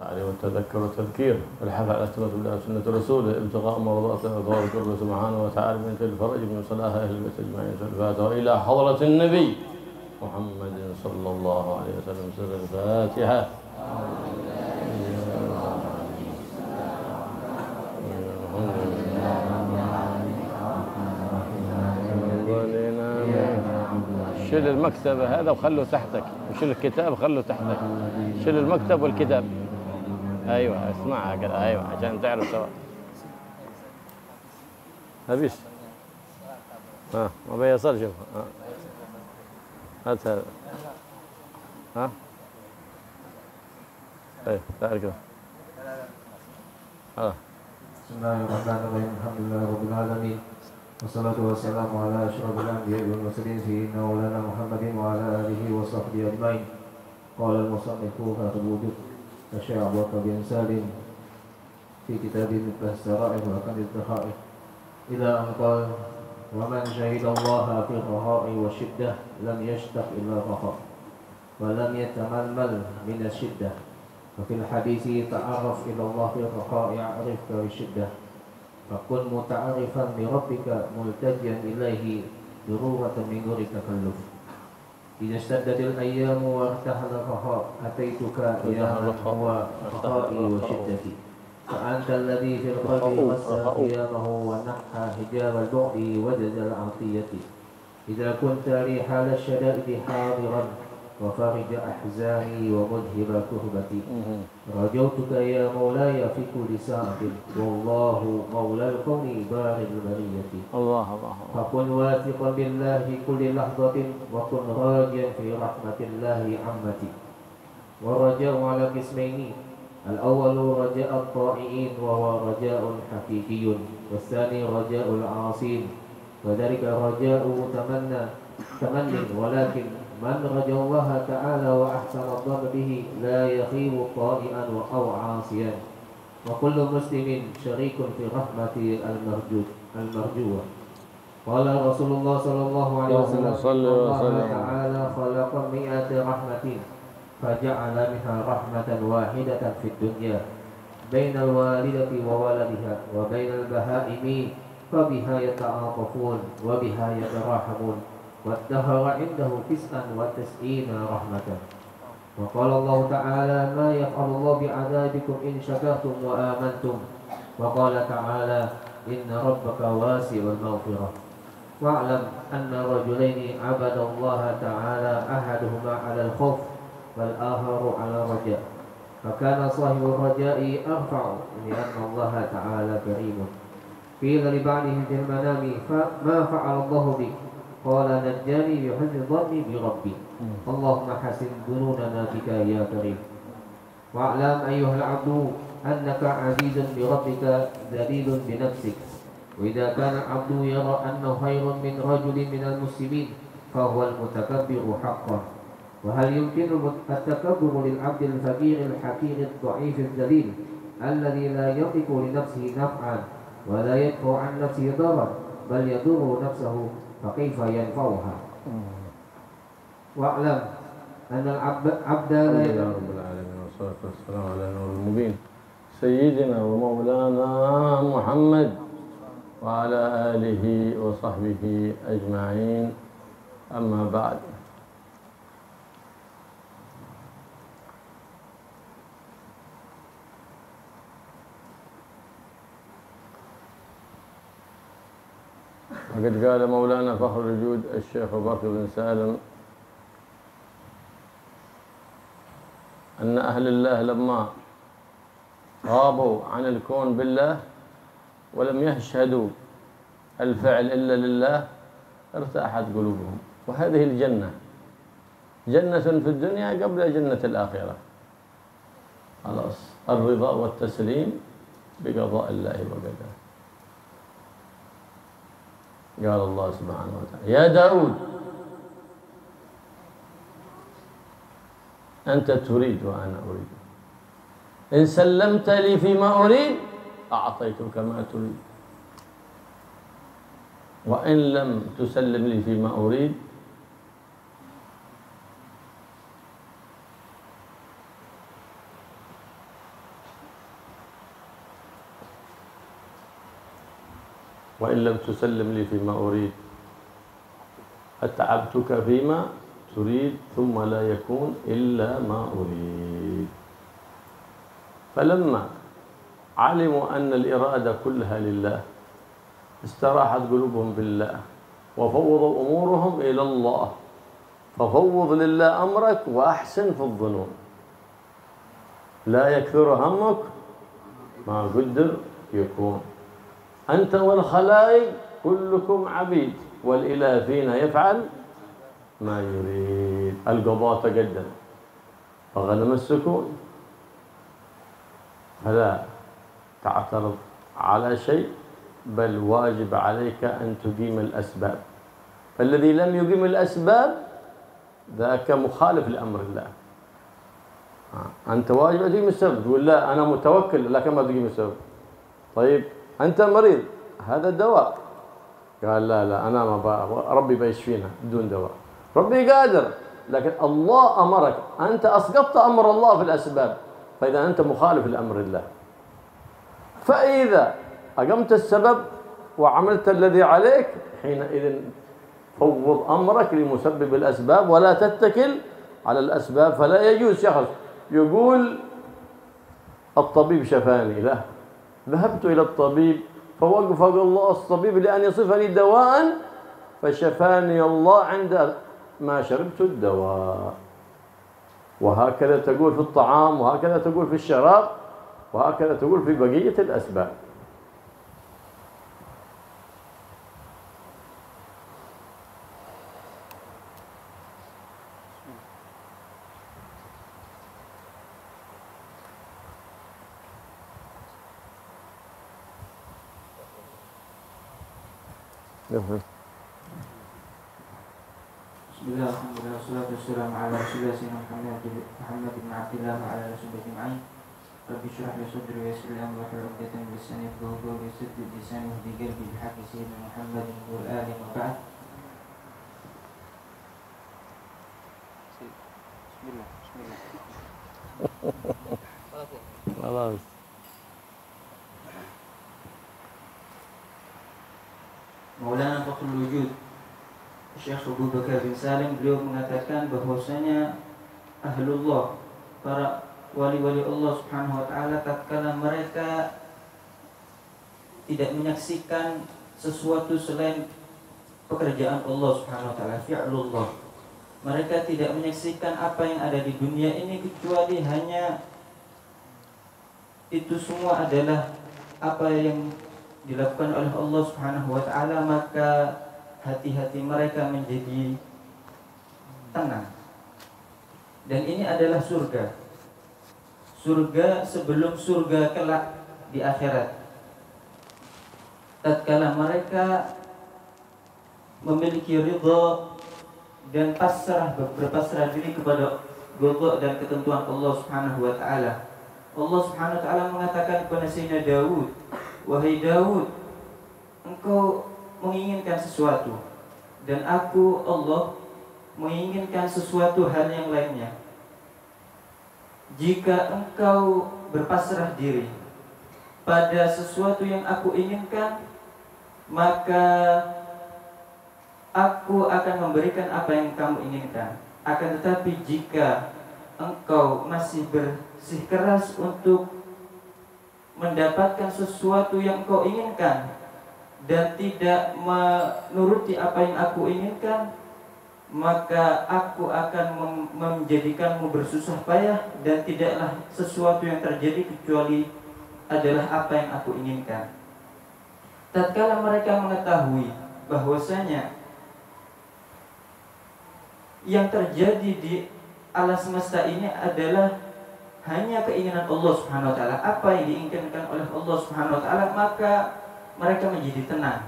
يعني والتذكر والتذكير، والحث على اتباع الله وسنة رسوله، ابتغاء مرضاته وثواب قربه سبحانه وتعالى من الفرج من صلاح أهل البيت أجمعين. الفاتحة إلى حضرة النبي محمد صلى الله عليه وسلم. سر الفاتحة. شيل المكتبة هذا وخلوا تحتك، وشيل الكتاب وخلوا تحتك. شيل المكتب والكتاب. ايوه اسمعها كده، ايوه عشان تعرف سوا. هبيش ما بيصل. شوف هات هذا. ايه تعال كده. بسم الله الرحمن الرحيم. الحمد لله رب العالمين، والصلاة والسلام على أشرف الأنبياء والمرسلين سيدنا مولانا محمد وعلى آله وصحبه أجمعين. قال المصنف أبو الشيخ عبد الله بن سالم في كتاب مفتاح السرائر وكنز الدقائق إلى أن قال: ومن شهد الله في الرخاء والشدة لم يشتق إلا الرخاء ولم يتململ من الشدة. وفي الحديث: تعرف إلى الله في الرخاء يعرفك في الشدة، فكن متعرفا بربك ملتجيا إليه ضرورة من نور التكلف. إذا اشتدت الأيام وارتحل الرخاء أتيتك يا من هو رخائي وشدتي، فأنت الذي في القلب وسع قيامه ونحى حجاب البعد وجز العطية. إذا كنت لي حال الشدائد حاضرا وفرج أحزاني ومذهب كربتي، رجوتك يا مولاي في كل ساعة، والله مولى الكون بار البرية. الله الله. فكن واثقا بالله في كل لحظة، وكن راجيا في رحمة الله عمتي. والرجاء على قسمين: الأول رجاء الطائعين وهو رجاء حقيقي، والثاني رجاء العاصين وذلك رجاء تمنى، ولكن من رجا الله تعالى وأحسن الظن به لا يخيب طائعا أو عاصيا. وكل مسلم شريك في الرحمة المرجوة. قال رسول الله صلى الله عليه وسلم: الله تعالى خلق 100 رحمة فجعل منها رحمة واحدة في الدنيا بين الوالدة وولدها وبين البهائم، فبها يتعاطفون وبها يتراحمون، والدهر عنده 99 رحمة. وقال الله تعالى: ما يفعل الله بعذابكم إن شكرتم وآمنتم. وقال تعالى: إن ربك واسع المغفرة. واعلم أن رجلين عبد الله تعالى، أحدهما على الخوف والآخر على الرجاء، فكان صاحب الرجاء أرفع لأن الله تعالى كريم. قيل لبعضهم في المنام: ما فعل الله بك؟ قال: نجاني بحسن ظني بربي. اللهم حسن ظنوننا بك يا كريم. واعلم أيها العبد أنك عزيز بربك ذليل بنفسك. وإذا كان العبد يرى أنه خير من رجل من المسلمين فهو المتكبر حقا. وهل يمكن التكبر للعبد الفقير الحقير الضعيف الذليل الذي لا يملك لنفسه نفعا ولا يدفع عن نفسه ضررا بل يضر نفسه، فكيف ينفعها؟ واعلم أن العبد لا يا رب العالمين، والصلاة والسلام على نور المبين سيدنا ومولانا محمد وعلى آله وصحبه أجمعين. أما بعد، وقد قال مولانا فخر الوجود الشيخ برك بن سالم أن أهل الله لما غابوا عن الكون بالله ولم يشهدوا الفعل إلا لله ارتاحت قلوبهم. وهذه الجنة جنة في الدنيا قبل جنة الآخرة. خلاص، الرضا والتسليم بقضاء الله وقدره. قال الله سبحانه وتعالى: يا داود أنت تريد وأنا أريد، إن سلمت لي فيما أريد أعطيتك ما تريد، وإن لم تسلم لي فيما أريد وإن لم تسلم لي فيما أريد أتعبتك فيما تريد ثم لا يكون إلا ما أريد. فلما علموا أن الإرادة كلها لله استراحت قلوبهم بالله وفوضوا أمورهم إلى الله. ففوض لله أمرك وأحسن في الظنون. لا يكثر همك ما قدر يكون. أنت والخلائق كلكم عبيد والإله فينا يفعل ما يريد. القضاء تقدم فغنم السكون، فلا تعترض على شيء، بل واجب عليك أن تقيم الأسباب. فالذي لم يقيم الأسباب ذاك مخالف لأمر الله. أنت واجب أن تقيم السبب، تقول لا أنا متوكل لكن ما تقيم السبب. طيب أنت مريض هذا الدواء، قال لا لا أنا ما ربي بيشفينا بدون دواء. ربي قادر لكن الله أمرك، أنت أسقطت أمر الله في الأسباب، فإذا أنت مخالف لأمر الله. فإذا أقمت السبب وعملت الذي عليك حينئذ فوض أمرك لمسبب الأسباب ولا تتكل على الأسباب. فلا يجوز شخص يقول الطبيب شفاني، لا، ذهبت إلى الطبيب فوقفق الله الطبيب لأن يصفني دواء فشفاني الله عند ما شربت الدواء. وهكذا تقول في الطعام، وهكذا تقول في الشراب، وهكذا تقول في بقية الأسباب. Bismillah, alhamdulillah, wassalatu wassalamu ala rasulillah sayyidina Muhammad bin Abdillah wa ala alihi ajma'in. Rabbi shrah li sadri wa yassir li amri wahlul 'uqdatam min lisani yafqahu qawli. Saddid lisani wahdi qalbi bihaqqi sayyidina Muhammadin wa alihi wa ba'd. Bismillah, bismillah. خلاص. Maulana Fakhrul Wujud Syekh Abu Bakar bin Salim, beliau mengatakan bahwasanya ahlullah, para wali-wali Allah Subhanahu wa taala, tatkala mereka tidak menyaksikan sesuatu selain pekerjaan Allah Subhanahu wa taala, fi'lullah. Mereka tidak menyaksikan apa yang ada di dunia ini kecuali hanya itu semua adalah apa yang dilakukan oleh Allah Subhanahu wa taala, maka hati-hati mereka menjadi tenang. Dan ini adalah surga. Surga sebelum surga kelak di akhirat. Tatkala mereka memiliki ridha dan berpasrah diri kepada qada dan ketentuan Allah Subhanahu wa taala. Allah Subhanahu wa taala mengatakan kepada Sayyidina Daud, "Wahai Daud, engkau menginginkan sesuatu dan aku Allah menginginkan sesuatu hal yang lainnya. Jika engkau berpasrah diri pada sesuatu yang aku inginkan, maka aku akan memberikan apa yang kamu inginkan. Akan tetapi jika engkau masih bersikeras untuk mendapatkan sesuatu yang engkau inginkan dan tidak menuruti apa yang aku inginkan, maka aku akan menjadikanmu bersusah payah dan tidaklah sesuatu yang terjadi kecuali adalah apa yang aku inginkan." Tatkala mereka mengetahui bahwasanya yang terjadi di alam semesta ini adalah hanya keinginan Allah Subhanahu wa taala, apa yang diinginkan oleh Allah Subhanahu wa taala, maka mereka menjadi tenang.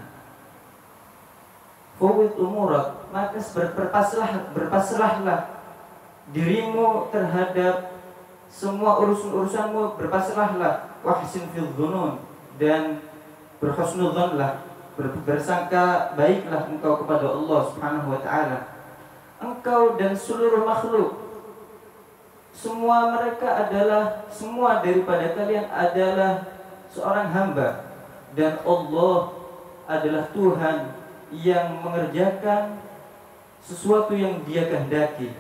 Fawwid umurak, maka berpasrahlah dirimu terhadap semua urusan-urusanmu, berpasrahlah. Wahsin fil dhunun, dan berhusnudzanlah, bersangka baiklah engkau kepada Allah Subhanahu wa taala. Engkau dan seluruh makhluk, semua daripada kalian adalah seorang hamba, dan Allah adalah Tuhan yang mengerjakan sesuatu yang Dia kehendaki,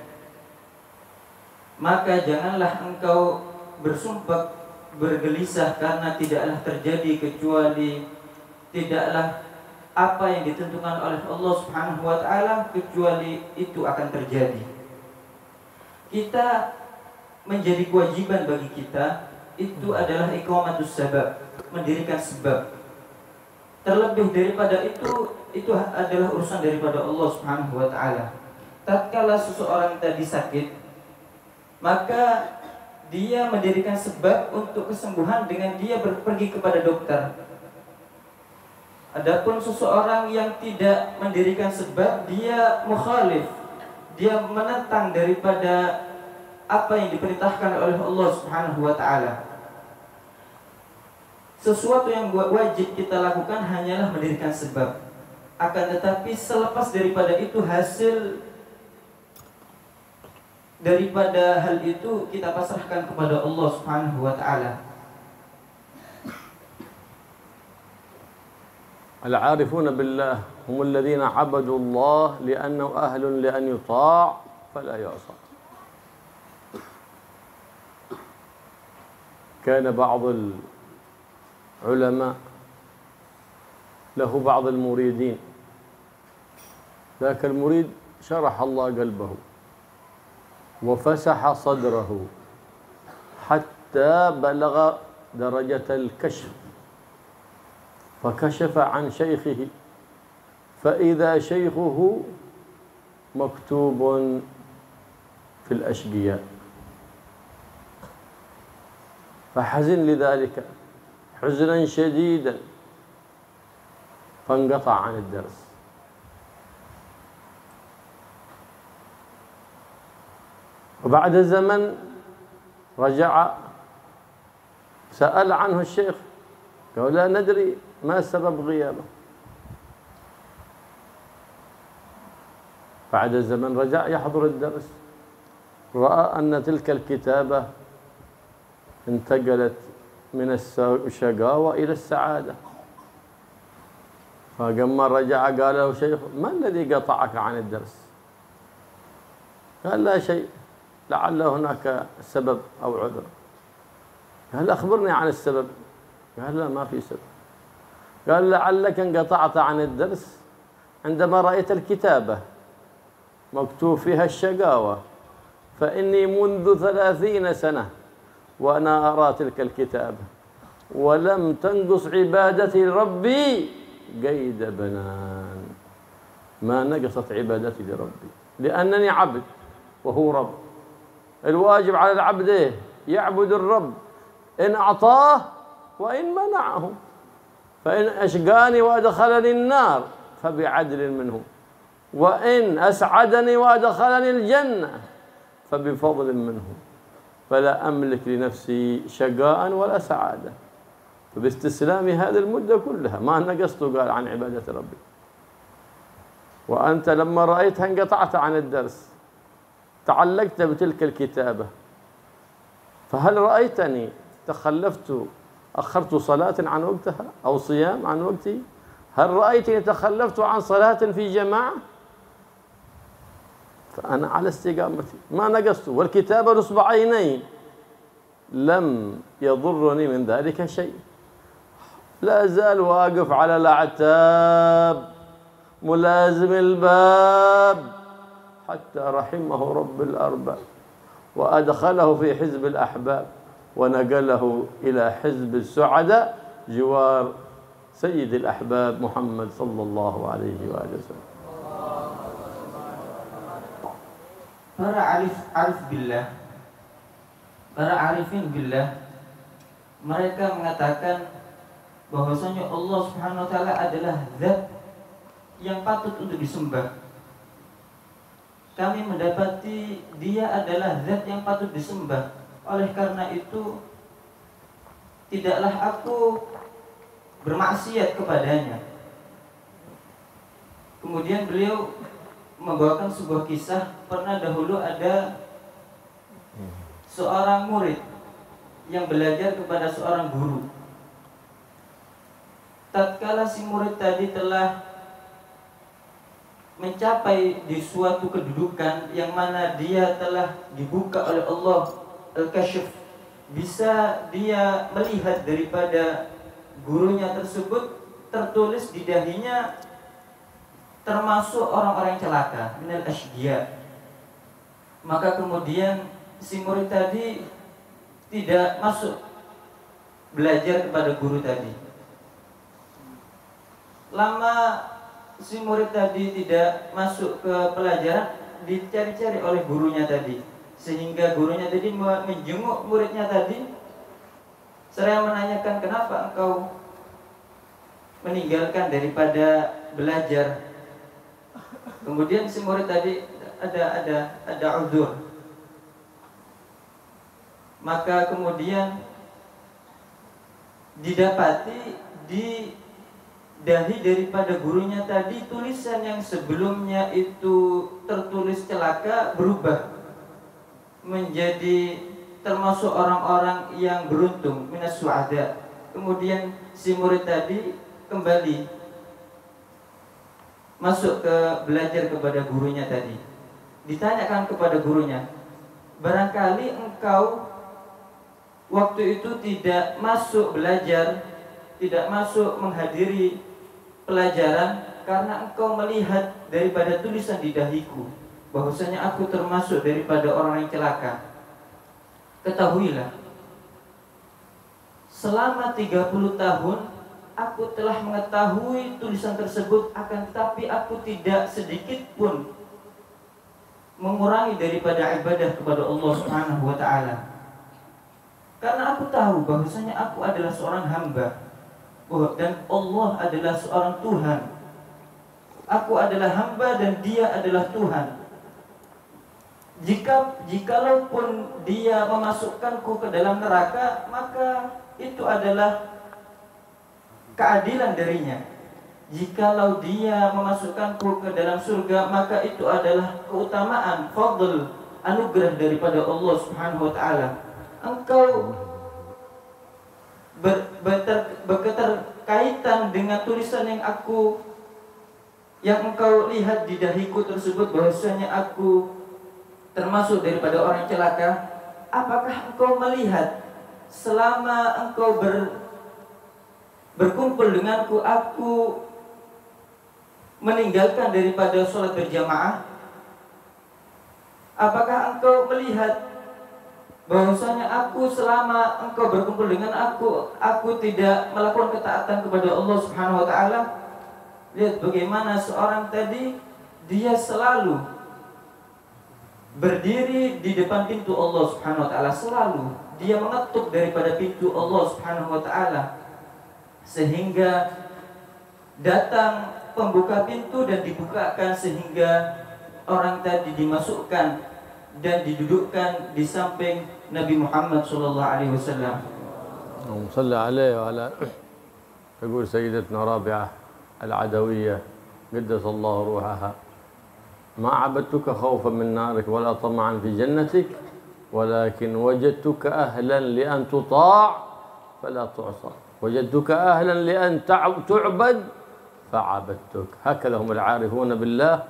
maka janganlah engkau bersumpah bergelisah karena tidaklah terjadi kecuali tidaklah apa yang ditentukan oleh Allah Subhanahu wa taala kecuali itu akan terjadi. Kita menjadi kewajiban bagi kita itu adalah iqamatus sabab, mendirikan sebab. Terlebih daripada itu adalah urusan daripada Allah Subhanahu wa taala. Tatkala seseorang tadi sakit, maka dia mendirikan sebab untuk kesembuhan dengan dia pergi kepada dokter. Adapun seseorang yang tidak mendirikan sebab, dia mukhalif, dia menentang daripada apa yang diperintahkan oleh Allah Subhanahu wa taala. Sesuatu yang wajib kita lakukan hanyalah mendirikan sebab. Akan tetapi selepas daripada itu, hasil daripada hal itu kita pasrahkan kepada Allah Subhanahu wa taala. العارفون بالله هم الذين عبدوا الله لأنه أهل لأن يطاع فلا يعصى. كان بعض العلماء له بعض المريدين، ذاك المريد شرح الله قلبه وفسح صدره حتى بلغ درجة الكشف، فكشف عن شيخه فإذا شيخه مكتوب في الأشقياء، فحزن لذلك حزنا شديدا فانقطع عن الدرس. وبعد زمن رجع سأل عنه الشيخ، قال لا ندري ما سبب غيابه. بعد زمن رجع يحضر الدرس، رأى أن تلك الكتابة انتقلت من الشقاوة إلى السعادة، فلما رجع قال له شيخ ما الذي قطعك عن الدرس؟ قال لا شيء، لعل هناك سبب أو عذر. قال أخبرني عن السبب. قال لا ما في سبب. قال لعلك انقطعت عن الدرس عندما رأيت الكتابة مكتوب فيها الشقاوة، فإني منذ 30 سنة وأنا أرى تلك الكتابة ولم تنقص عبادتي لربي قيد بنان، ما نقصت عبادتي لربي لأنني عبد وهو رب. الواجب على العبد إيه؟ يعبد الرب إن أعطاه وإن منعه، فإن أشقاني وأدخلني النار فبعدل منه، وإن أسعدني وأدخلني الجنة فبفضل منه، فلا أملك لنفسي شقاء ولا سعادة. فباستسلامي هذه المدة كلها ما نقصت قال عن عبادة ربي، وأنت لما رأيتها انقطعت عن الدرس، تعلقت بتلك الكتابة، فهل رأيتني تخلفت أخرت صلاة عن وقتها أو صيام عن وقتي؟ هل رأيتني تخلفت عن صلاة في جماعة؟ فأنا على استقامتي ما نقصت، والكتابة نصب عيني لم يضرني من ذلك شيء، لا أزال واقف على الأعتاب ملازم الباب حتى رحمه رب الأرباب وأدخله في حزب الأحباب ونقله إلى حزب السعداء جوار سيد الأحباب محمد صلى الله عليه وآله وسلم. Para arif billah, para arifin billah, mereka mengatakan bahwasanya Allah Subhanahu wa taala adalah zat yang patut untuk disembah. Kami mendapati Dia adalah zat yang patut disembah. Oleh karena itu tidaklah aku bermaksiat kepadanya. Kemudian beliau membawakan sebuah kisah. Pernah dahulu ada seorang murid yang belajar kepada seorang guru. tatkala si murid tadi telah mencapai di suatu kedudukan yang mana dia telah dibuka oleh Allah al-kasyf, bisa dia melihat daripada gurunya tersebut tertulis di dahinya termasuk orang-orang celaka, minal asyqiya. Maka kemudian si murid tadi tidak masuk belajar kepada guru tadi. Lama si murid tadi tidak masuk ke pelajaran, dicari-cari oleh gurunya tadi, sehingga gurunya tadi menjenguk muridnya tadi seraya menanyakan, kenapa engkau meninggalkan daripada belajar? Kemudian si murid tadi ada uzur. Maka kemudian didapati di dahi daripada gurunya tadi tulisan yang sebelumnya itu tertulis celaka berubah menjadi termasuk orang-orang yang beruntung, minas su'ada. Kemudian si murid tadi kembali masuk ke belajar kepada gurunya tadi. Ditanyakan kepada gurunya, barangkali engkau waktu itu tidak masuk belajar, tidak masuk menghadiri pelajaran karena engkau melihat daripada tulisan di dahiku bahwasanya aku termasuk daripada orang yang celaka. Ketahuilah, selama 30 tahun aku telah mengetahui tulisan tersebut, akan tetapi aku tidak sedikit pun mengurangi daripada ibadah kepada Allah Subhanahu wa taala. Karena aku tahu bahwasanya aku adalah seorang hamba dan Allah adalah seorang Tuhan. Aku adalah hamba dan Dia adalah Tuhan. Jikalaupun Dia memasukkanku ke dalam neraka, maka itu adalah keadilan darinya. Jikalau Dia memasukkanku ke dalam surga, maka itu adalah keutamaan, fadl, anugerah daripada Allah Subhanahu wa taala. Engkau berketerkaitan dengan tulisan yang engkau lihat di dahiku tersebut bahwasanya aku termasuk daripada orang celaka. Apakah engkau melihat selama engkau berkumpul denganku, aku meninggalkan daripada sholat berjamaah? Apakah engkau melihat bahwasanya aku selama engkau berkumpul dengan aku tidak melakukan ketaatan kepada Allah Subhanahu wa taala? Lihat bagaimana seorang tadi, dia selalu berdiri di depan pintu Allah Subhanahu wa taala, selalu dia mengetuk daripada pintu Allah Subhanahu wa taala, sehingga datang pembuka pintu dan dibukakan sehingga orang tadi dimasukkan dan didudukkan di samping Nabi Muhammad sallallahu alaihi wasallam. صلى عليه وعلى تقول سيدتنا رابعة العدوية قدس الله روحها: ما عبدتك خوفا من نارك ولا طمعا في جنتك ولكن وجدتك أهلا لأن تطاع فلا تعصى، وجدتك أهلا لأن تعبد فعبدتك. هكذا هم العارفون بالله،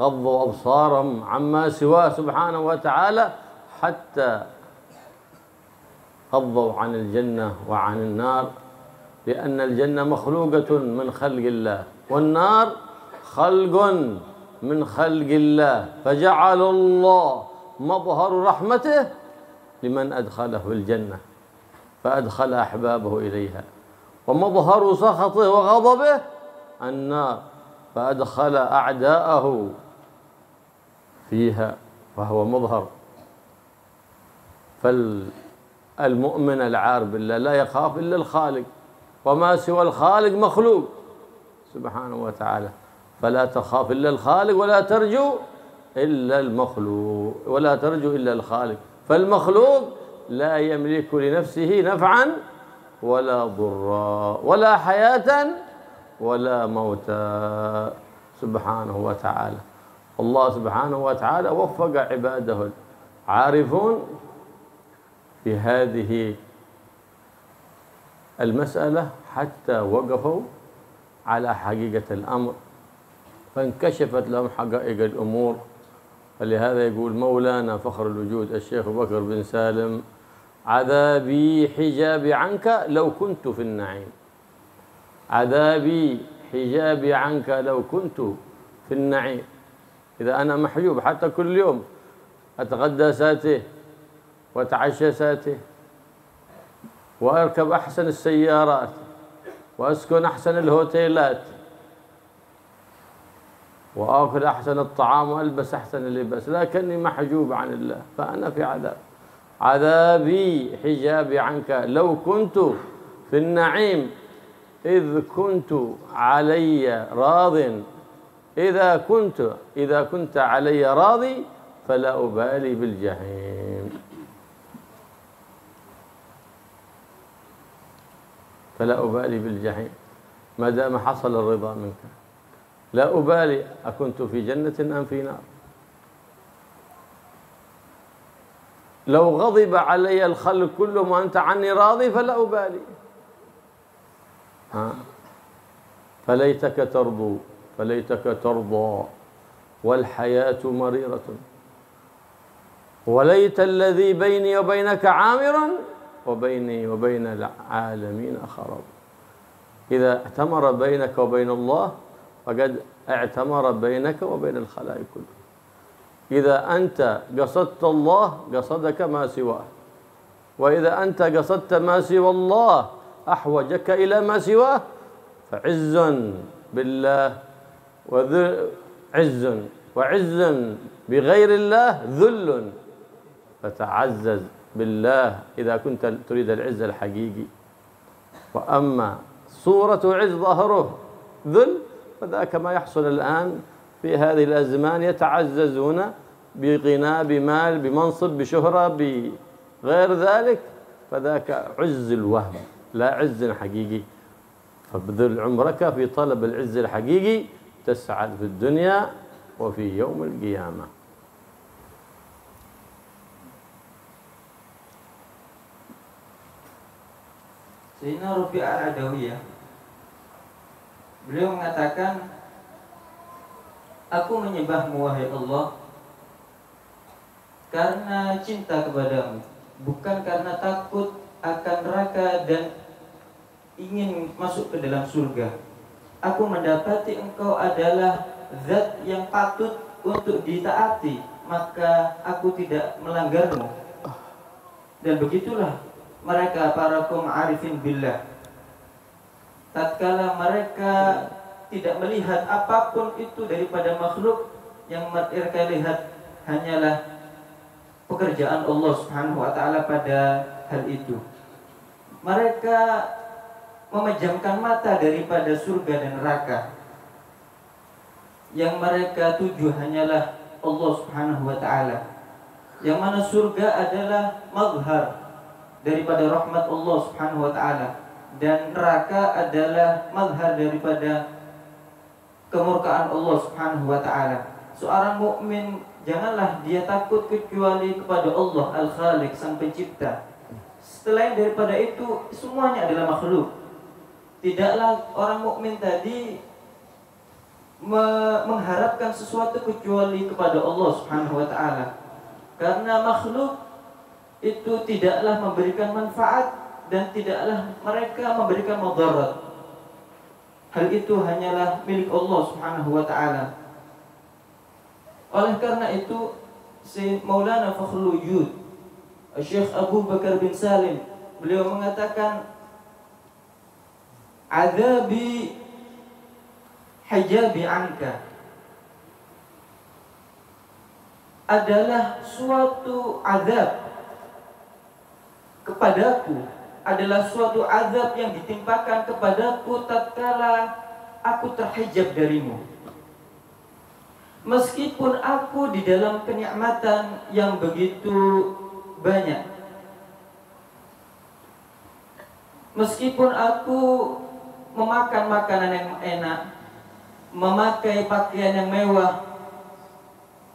غضوا أبصارهم عما سواه سبحانه وتعالى حتى غضوا عن الجنة وعن النار، لأن الجنة مخلوقة من خلق الله والنار خلق من خلق الله، فجعل الله مظهر رحمته لمن أدخله الجنة فأدخل أحبابه إليها، ومظهر سخطه وغضبه النار فأدخل أعداءه فيها، فهو مظهر. فالمؤمن العارف بالله لا يخاف إلا الخالق، وما سوى الخالق مخلوق سبحانه وتعالى، فلا تخاف إلا الخالق ولا ترجو إلا المخلوق، ولا ترجو إلا الخالق. فالمخلوق لا يملك لنفسه نفعا ولا ضرا ولا حياة ولا موتا سبحانه وتعالى. الله سبحانه وتعالى وفق عباده العارفون في هذه المسألة حتى وقفوا على حقيقة الأمر، فانكشفت لهم حقائق الأمور. فلهذا يقول مولانا فخر الوجود الشيخ بكر بن سالم: عذابي حجابي عنك لو كنت في النعيم. عذابي حجابي عنك لو كنت في النعيم. إذا أنا محجوب حتى كل يوم أتغدى ساته وأتعشى ساته وأركب أحسن السيارات وأسكن أحسن الهوتيلات وآكل أحسن الطعام وألبس أحسن اللباس، لكني محجوب عن الله، فأنا في عذاب. عذابي حجابي عنك لو كنت في النعيم إذ كنت علي راض. إذا كنت علي راضي فلا أبالي بالجحيم. فلا أبالي بالجحيم ما دام حصل الرضا منك. لا أبالي أكنت في جنة أم في نار. لو غضب علي الخلق كلهم وأنت عني راضي فلا أبالي. فليتك ترضى والحياة مريرة، وليت الذي بيني وبينك عامرا وبيني وبين العالمين خراب. إذا اعتمر بينك وبين الله فقد اعتمر بينك وبين الخلائق كله. إذا أنت قصدت الله قصدك ما سواه، وإذا أنت قصدت ما سوى الله أحوجك إلى ما سواه، فعز بالله وعز بغير الله ذل. فتعزز بالله إذا كنت تريد العز الحقيقي. وأما صورة عز ظاهره ذل فذاك ما يحصل الآن في هذه الأزمان، يتعززون بغنى بمال بمنصب بشهرة بغير ذلك، فذاك عز الوهم لا عز حقيقي. فابذل عمرك في طلب العز الحقيقي تسعد في الدنيا وفي يوم القيامة. Sayyidina Rabi' al-Adawiyah, beliau mengatakan, aku menyembahmu wahai Allah karena cinta kepadamu, bukan karena takut akan neraka dan ingin masuk ke dalam surga. Aku mendapati engkau adalah zat yang patut untuk ditaati, maka aku tidak melanggarmu. Dan begitulah mereka para kaum arifin billah, tatkala mereka tidak melihat apapun itu daripada makhluk, yang mereka lihat hanyalah pekerjaan Allah Subhanahu wa taala pada hal itu. Mereka memejamkan mata daripada surga dan neraka. Yang mereka tuju hanyalah Allah Subhanahu wa taala. Yang mana surga adalah mazhar daripada rahmat Allah Subhanahu wa taala, dan neraka adalah mazhar daripada kemurkaan Allah Subhanahu wa taala. Seorang mukmin janganlah dia takut kecuali kepada Allah Al-Khaliq, Sang Pencipta. Selain daripada itu semuanya adalah makhluk. Tidaklah orang mukmin tadi mengharapkan sesuatu kecuali kepada Allah Subhanahu wa taala. Karena makhluk itu tidaklah memberikan manfaat dan tidaklah mereka memberikan madarat. Hal itu hanyalah milik Allah Subhanahu wa taala. Oleh karena itu, si Maulana Fakhrul Wujud Syekh Abu Bakar bin Salim, beliau mengatakan, "Adzabi hijabi anka" adalah suatu azab kepadaku, adalah suatu azab yang ditimpakan kepadaku tatkala aku terhijab darimu. Meskipun aku di dalam kenikmatan yang begitu banyak, meskipun aku memakan makanan yang enak, memakai pakaian yang mewah,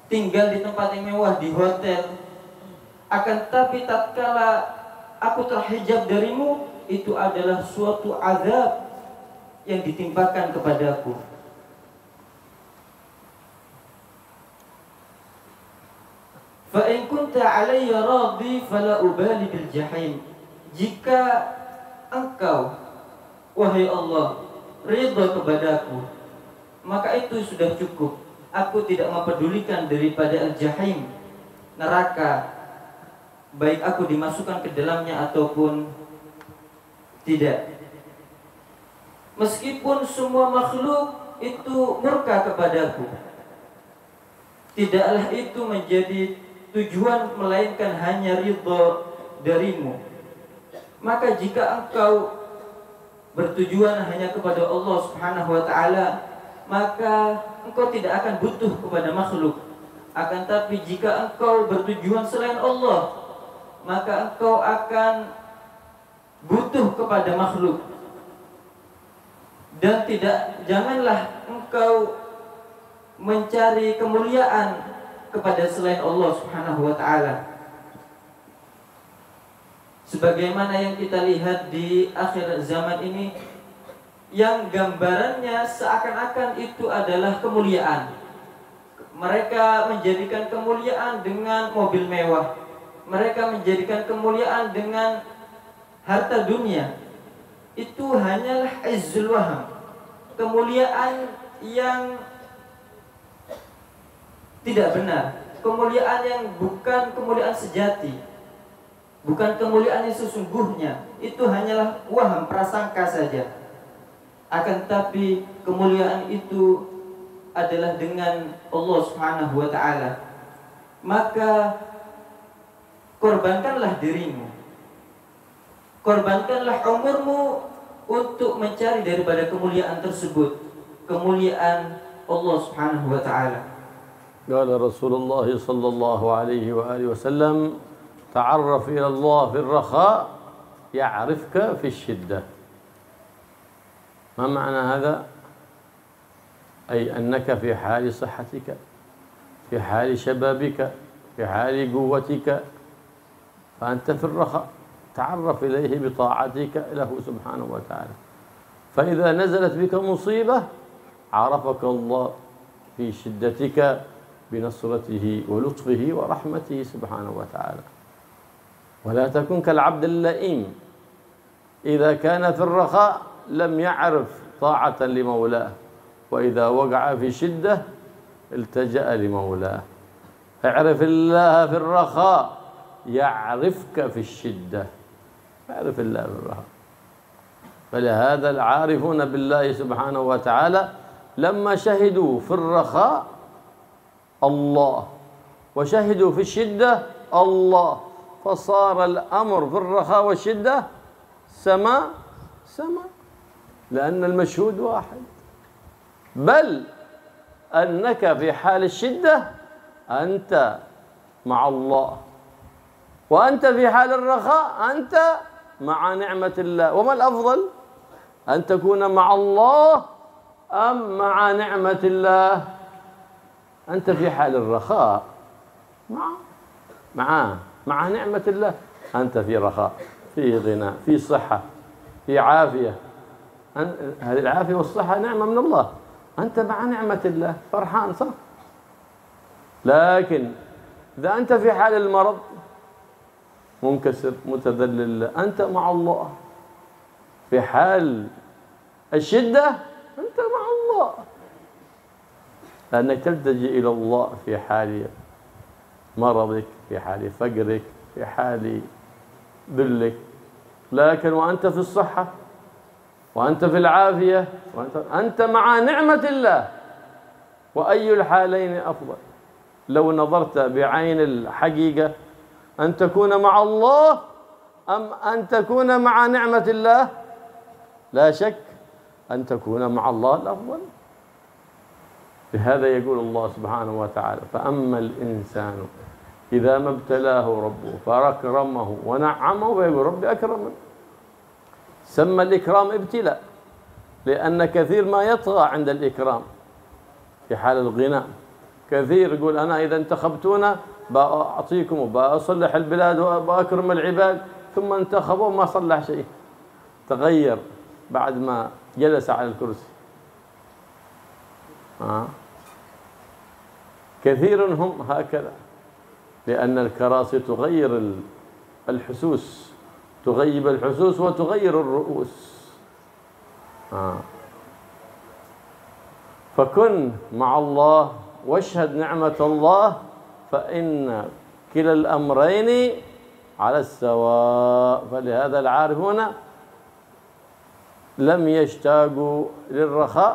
tinggal di tempat yang mewah di hotel, akan tetapi tatkala aku terhijab darimu, itu adalah suatu azab yang ditimpakan kepadaku. Fa in kunta alayya radhi fala ubali bil jahim. Jika engkau, wahai Allah, ridha kepadaku, maka itu sudah cukup. Aku tidak mempedulikan daripada al-jahim, neraka, baik aku dimasukkan ke dalamnya ataupun tidak. Meskipun semua makhluk itu murka kepadaku, tidaklah itu menjadi tujuan melainkan hanya ridha darimu. Maka jika engkau bertujuan hanya kepada Allah Subhanahu wa ta'ala, maka engkau tidak akan butuh kepada makhluk. Akan tapi jika engkau bertujuan selain Allah, maka engkau akan butuh kepada makhluk. Dan janganlah engkau mencari kemuliaan kepada selain Allah Subhanahu wa ta'ala. Sebagaimana yang kita lihat di akhir zaman ini, yang gambarannya seakan-akan itu adalah kemuliaan. Mereka menjadikan kemuliaan dengan mobil mewah. Mereka menjadikan kemuliaan dengan harta dunia. Itu hanyalah izzul waham, kemuliaan yang tidak benar, kemuliaan yang bukan kemuliaan sejati, bukan kemuliaan yang sesungguhnya. Itu hanyalah waham, prasangka saja. Akan tapi kemuliaan itu adalah dengan Allah Subhanahu wa ta'ala. Maka korbankanlah dirimu, korbankanlah umurmu untuk mencari daripada kemuliaan tersebut, kemuliaan Allah Subhanahu wa ta'ala. قال رسول الله صلى الله عليه وآله وسلم تعرف إلى الله في الرخاء يعرفك في الشدة. ما معنى هذا؟ أي أنك في حال صحتك، في حال شبابك، في حال قوتك، فأنت في الرخاء تعرف إليه بطاعتك له سبحانه وتعالى. فإذا نزلت بك مصيبة عرفك الله في شدتك بنصرته ولطفه ورحمته سبحانه وتعالى. ولا تكن كالعبد اللئيم إذا كان في الرخاء لم يعرف طاعة لمولاه، وإذا وقع في شدة التجأ لمولاه. اعرف الله في الرخاء يعرفك في الشدة. اعرف الله في الرخاء. فلهذا العارفون بالله سبحانه وتعالى لما شهدوا في الرخاء الله وشهدوا في الشدة الله، فصار الأمر في الرخاء والشدة سما، لأن المشهود واحد. بل أنك في حال الشدة أنت مع الله، وأنت في حال الرخاء أنت مع نعمة الله. وما الأفضل؟ أن تكون مع الله أم مع نعمة الله؟ أنت في حال الرخاء مع نعمة الله. أنت في رخاء، في غنى، في صحة، في عافية. هذه العافية والصحة نعمة من الله. أنت مع نعمة الله فرحان، صح؟ لكن إذا أنت في حال المرض منكسر متذلل، أنت مع الله. في حال الشدة أنت مع الله، لأنك تلتجئ إلى الله في حال مرضك، في حال فقرك، في حال ذلك. لكن وأنت في الصحة وأنت في العافية أنت مع نعمة الله. وأي الحالين أفضل؟ لو نظرت بعين الحقيقة أن تكون مع الله أم أن تكون مع نعمة الله؟ لا شك أن تكون مع الله الأفضل. لهذا يقول الله سبحانه وتعالى فأما الإنسان إذا ما ابتلاه ربه فأكرمه ونعمه فيقول ربي أكرمن. سمى الإكرام ابتلاء، لأن كثير ما يطغى عند الإكرام في حال الغنى. كثير يقول أنا إذا انتخبتونا بأعطيكم وبأصلح البلاد وبأكرم العباد، ثم انتخبوا ما صلح شيء، تغير بعد ما جلس على الكرسي. كثير هم هكذا، لأن الكراسي تغير الحسوس، تغيب الحسوس وتغير الرؤوس. فكن مع الله واشهد نعمة الله، فإن كلا الأمرين على السواء. فلهذا العارفون لم يشتاقوا للرخاء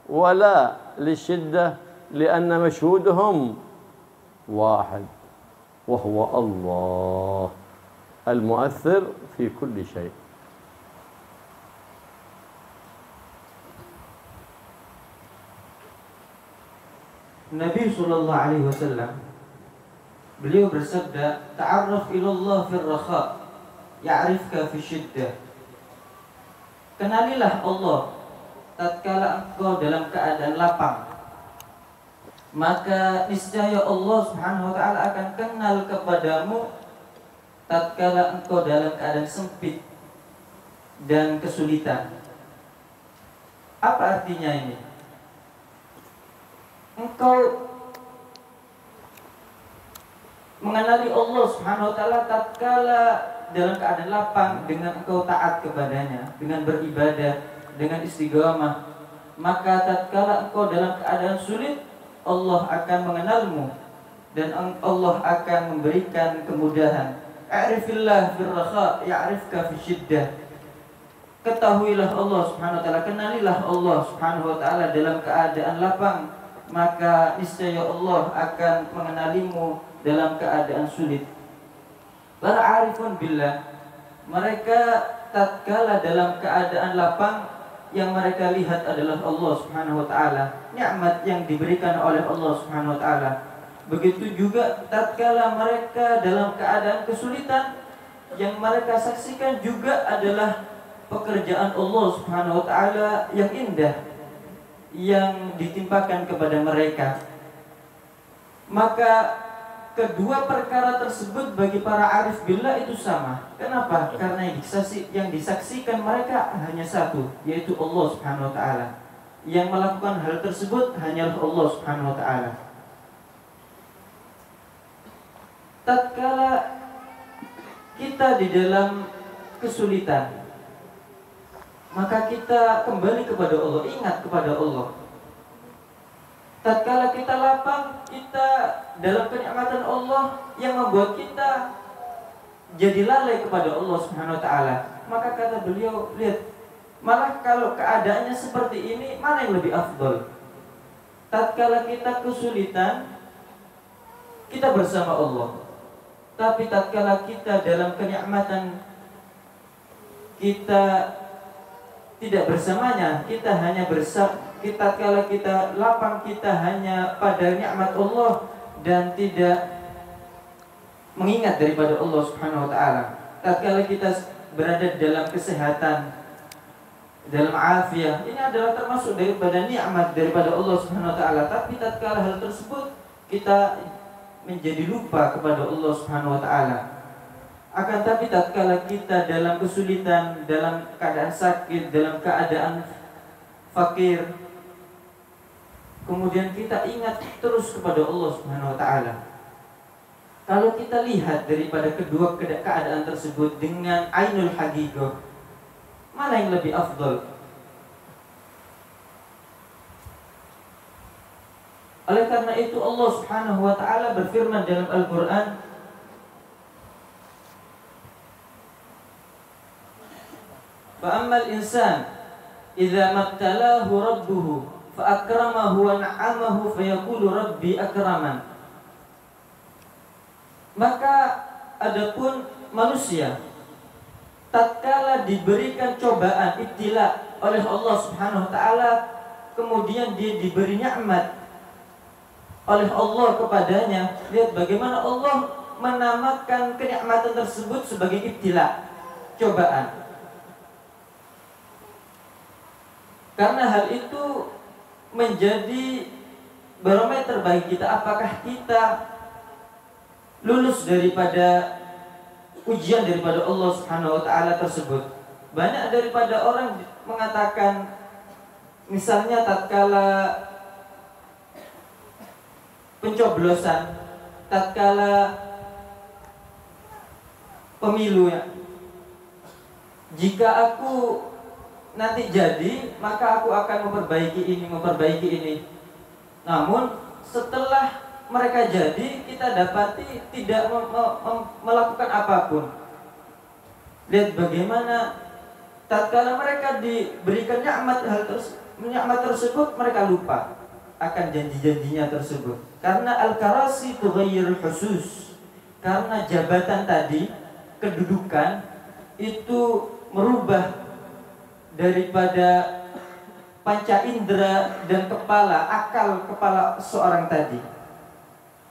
ولا للشدة، لأن مشهودهم واحد، وهو الله المؤثر في كل شيء. Nabi Sallallahu Alaihi Wasallam beliau bersabda, "Ta'arraf ilallah fil rakha, ya'rifka fi syiddah." Kenalilah Allah tatkala engkau dalam keadaan lapang, maka niscaya Allah Subhanahu wa taala akan kenal kepadamu tatkala engkau dalam keadaan sempit dan kesulitan. Apa artinya ini? Engkau mengenali Allah Subhanahu wa taala tatkala dalam keadaan lapang dengan engkau taat kepadanya, dengan beribadah, dengan istiqamah. Maka tatkala engkau dalam keadaan sulit, Allah akan mengenalmu dan Allah akan memberikan kemudahan. A'rifillah fil rakha ya'rifka fi syiddah. Ketahuilah Allah Subhanahu wa taala, kenalilah Allah Subhanahu wa taala dalam keadaan lapang, maka niscaya Allah akan mengenalimu dalam keadaan sulit. Para arifun billah, mereka tatkala dalam keadaan lapang, yang mereka lihat adalah Allah Subhanahu wa taala, nikmat yang diberikan oleh Allah Subhanahu wa taala. Begitu juga tatkala mereka dalam keadaan kesulitan, yang mereka saksikan juga adalah pekerjaan Allah Subhanahu wa taala yang indah yang ditimpakan kepada mereka. Maka kedua perkara tersebut bagi para arif billah itu sama. Kenapa? Karena yang disaksikan mereka hanya satu, yaitu Allah Subhanahu wa taala. Yang melakukan hal tersebut hanyalah Allah Subhanahu wa taala. Tatkala kita di dalam kesulitan, maka kita kembali kepada Allah, ingat kepada Allah. Tatkala kita lapang, kita dalam kenikmatan Allah yang membuat kita jadi lalai kepada Allah Subhanahu wa taala. Maka kata beliau, lihat, malah kalau keadaannya seperti ini, mana yang lebih afdal? Tatkala kita kesulitan, kita bersama Allah. Tapi tatkala kita dalam kenikmatan, kita tidak bersamanya, kita hanya tatkala kita lapang, kita hanya pada nikmat Allah dan tidak mengingat daripada Allah Subhanahu wa taala. Tatkala kita berada dalam kesehatan, dalam afiat, ini adalah termasuk daripada nikmat daripada Allah Subhanahu wa taala. Tapi tatkala hal tersebut kita menjadi lupa kepada Allah Subhanahu wa taala. Akan tapi tatkala kita dalam kesulitan, dalam keadaan sakit, dalam keadaan fakir, kemudian kita ingat terus kepada Allah Subhanahu wa taala. Kalau kita lihat daripada kedua keadaan tersebut dengan ainul haqiqah, mana yang lebih afdal? Oleh karena itu Allah Subhanahu wa taala berfirman dalam Al-Qur'an, فَأَمَّا الْإِنسَانِ إِذَا مَبْتَلَاهُ رَبُّهُ فَأَكْرَمَهُ وَنَعَّمَهُ فَيَقُولُ رَبِّي أَكْرَمَنِ. Maka adapun manusia, tatkala diberikan cobaan, ibtila oleh Allah Subhanahu wa taala, kemudian dia diberi nikmat oleh Allah kepadanya, lihat bagaimana Allah menamakan kenikmatan tersebut sebagai ibtila, cobaan. Karena hal itu menjadi barometer bagi kita, apakah kita lulus daripada ujian daripada Allah Subhanahu wa taala tersebut. Banyak daripada orang mengatakan, misalnya tatkala pencoblosan, tatkala pemilu ya, jika aku nanti jadi, maka aku akan memperbaiki ini. Namun setelah mereka jadi, kita dapati tidak melakukan apapun. Lihat bagaimana tatkala mereka diberikan nikmat tersebut, mereka lupa akan janji-janjinya tersebut. Karena al-karasi tughayyirul husus. Karena jabatan tadi, kedudukan itu merubah daripada panca indera dan akal kepala seorang tadi.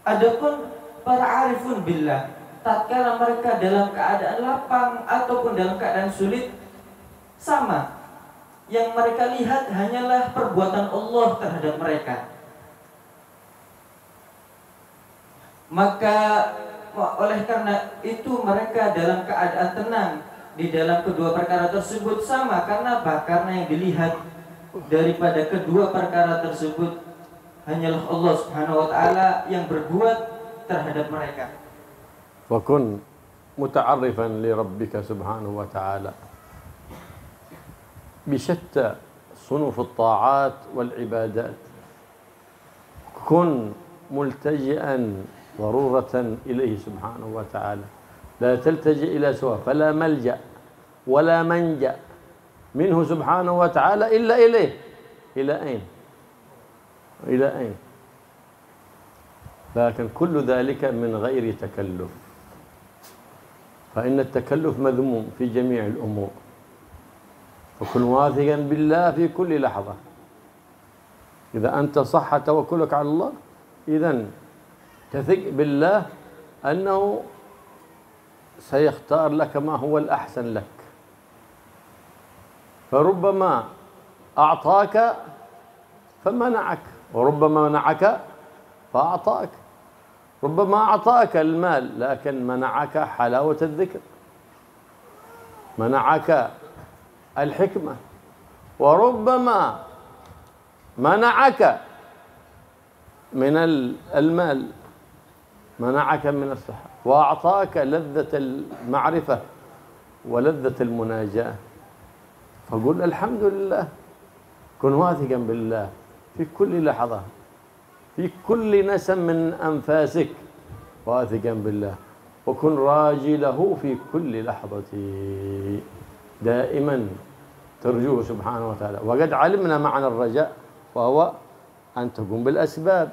Adapun para arifun billah, tatkala mereka dalam keadaan lapang ataupun dalam keadaan sulit, sama. Yang mereka lihat hanyalah perbuatan Allah terhadap mereka. Maka oleh karena itu mereka dalam keadaan tenang di dalam kedua perkara tersebut. Sama, karena apa? Karena yang dilihat daripada kedua perkara tersebut hanyalah Allah Subhanahu wa taala yang berbuat terhadap mereka. Fakun muta'arrifan li rabbika subhanahu wa ta'ala bishatta sunuf at-ta'at wal ibadat. Kun multaji'an ضرورة إليه سبحانه وتعالى. لا تلتجئ إلى سواه، فلا ملجأ ولا منجأ منه سبحانه وتعالى إلا إليه. إلى أين؟ إلى أين؟ لكن كل ذلك من غير تكلف، فإن التكلف مذموم في جميع الأمور. فكن واثقا بالله في كل لحظة. إذا أنت صح توكلك على الله، إذن تثق بالله أنه سيختار لك ما هو الأحسن لك. فربما أعطاك فمنعك، وربما منعك فأعطاك. ربما أعطاك المال لكن منعك حلاوة الذكر، منعك الحكمة، وربما منعك من المال، منعك من الصحة، وأعطاك لذة المعرفة ولذة المناجاة. فقل الحمد لله. كن واثقا بالله في كل لحظة، في كل نسم من أنفاسك، واثقا بالله. وكن راجله في كل لحظة، دائما ترجوه سبحانه وتعالى. وقد علمنا معنى الرجاء، وهو أن تقوم بالأسباب.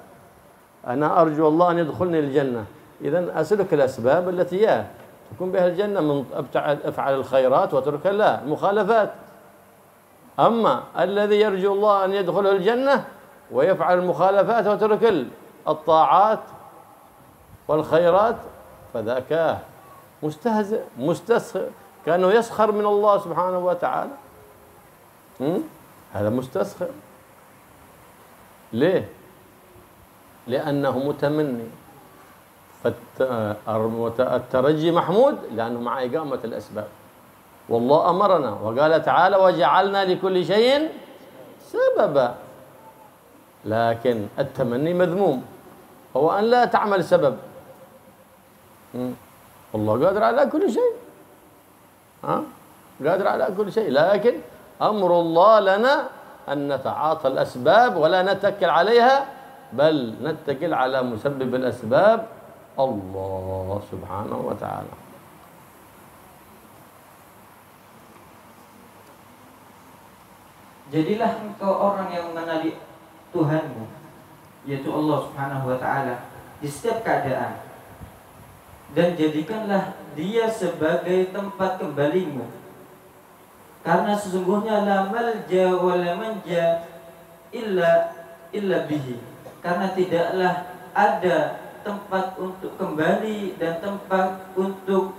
أنا أرجو الله أن يدخلني الجنة، إذن أسلك الأسباب التي تكون بها الجنة، من أفعل الخيرات وترك لا المخالفات. أما الذي يرجو الله أن يدخله الجنة ويفعل المخالفات وترك الطاعات والخيرات، فذاك مستهزئ مستسخر، كأنه يسخر من الله سبحانه وتعالى. هذا مستسخر. ليه؟ لأنه متمني. فالترجي محمود لأنه مع إقامة الأسباب. والله أمرنا وقال تعالى: وجعلنا لكل شيء سببا. لكن التمني مذموم، هو أن لا تعمل سبب. والله قادر على كل شيء، قادر على كل شيء، لكن أمر الله لنا أن نتعاطى الأسباب ولا نتكل عليها، بل نتكل على مسبب الأسباب الله سبحانه وتعالى. Jadilah engkau orang yang mengenali Tuhanmu, yaitu Allah Subhanahu wa taala, di setiap keadaan, dan jadikanlah Dia sebagai tempat kembalimu. Karena sesungguhnya la malja wa la manja illa bihi. Karena tidaklah ada tempat untuk kembali dan tempat untuk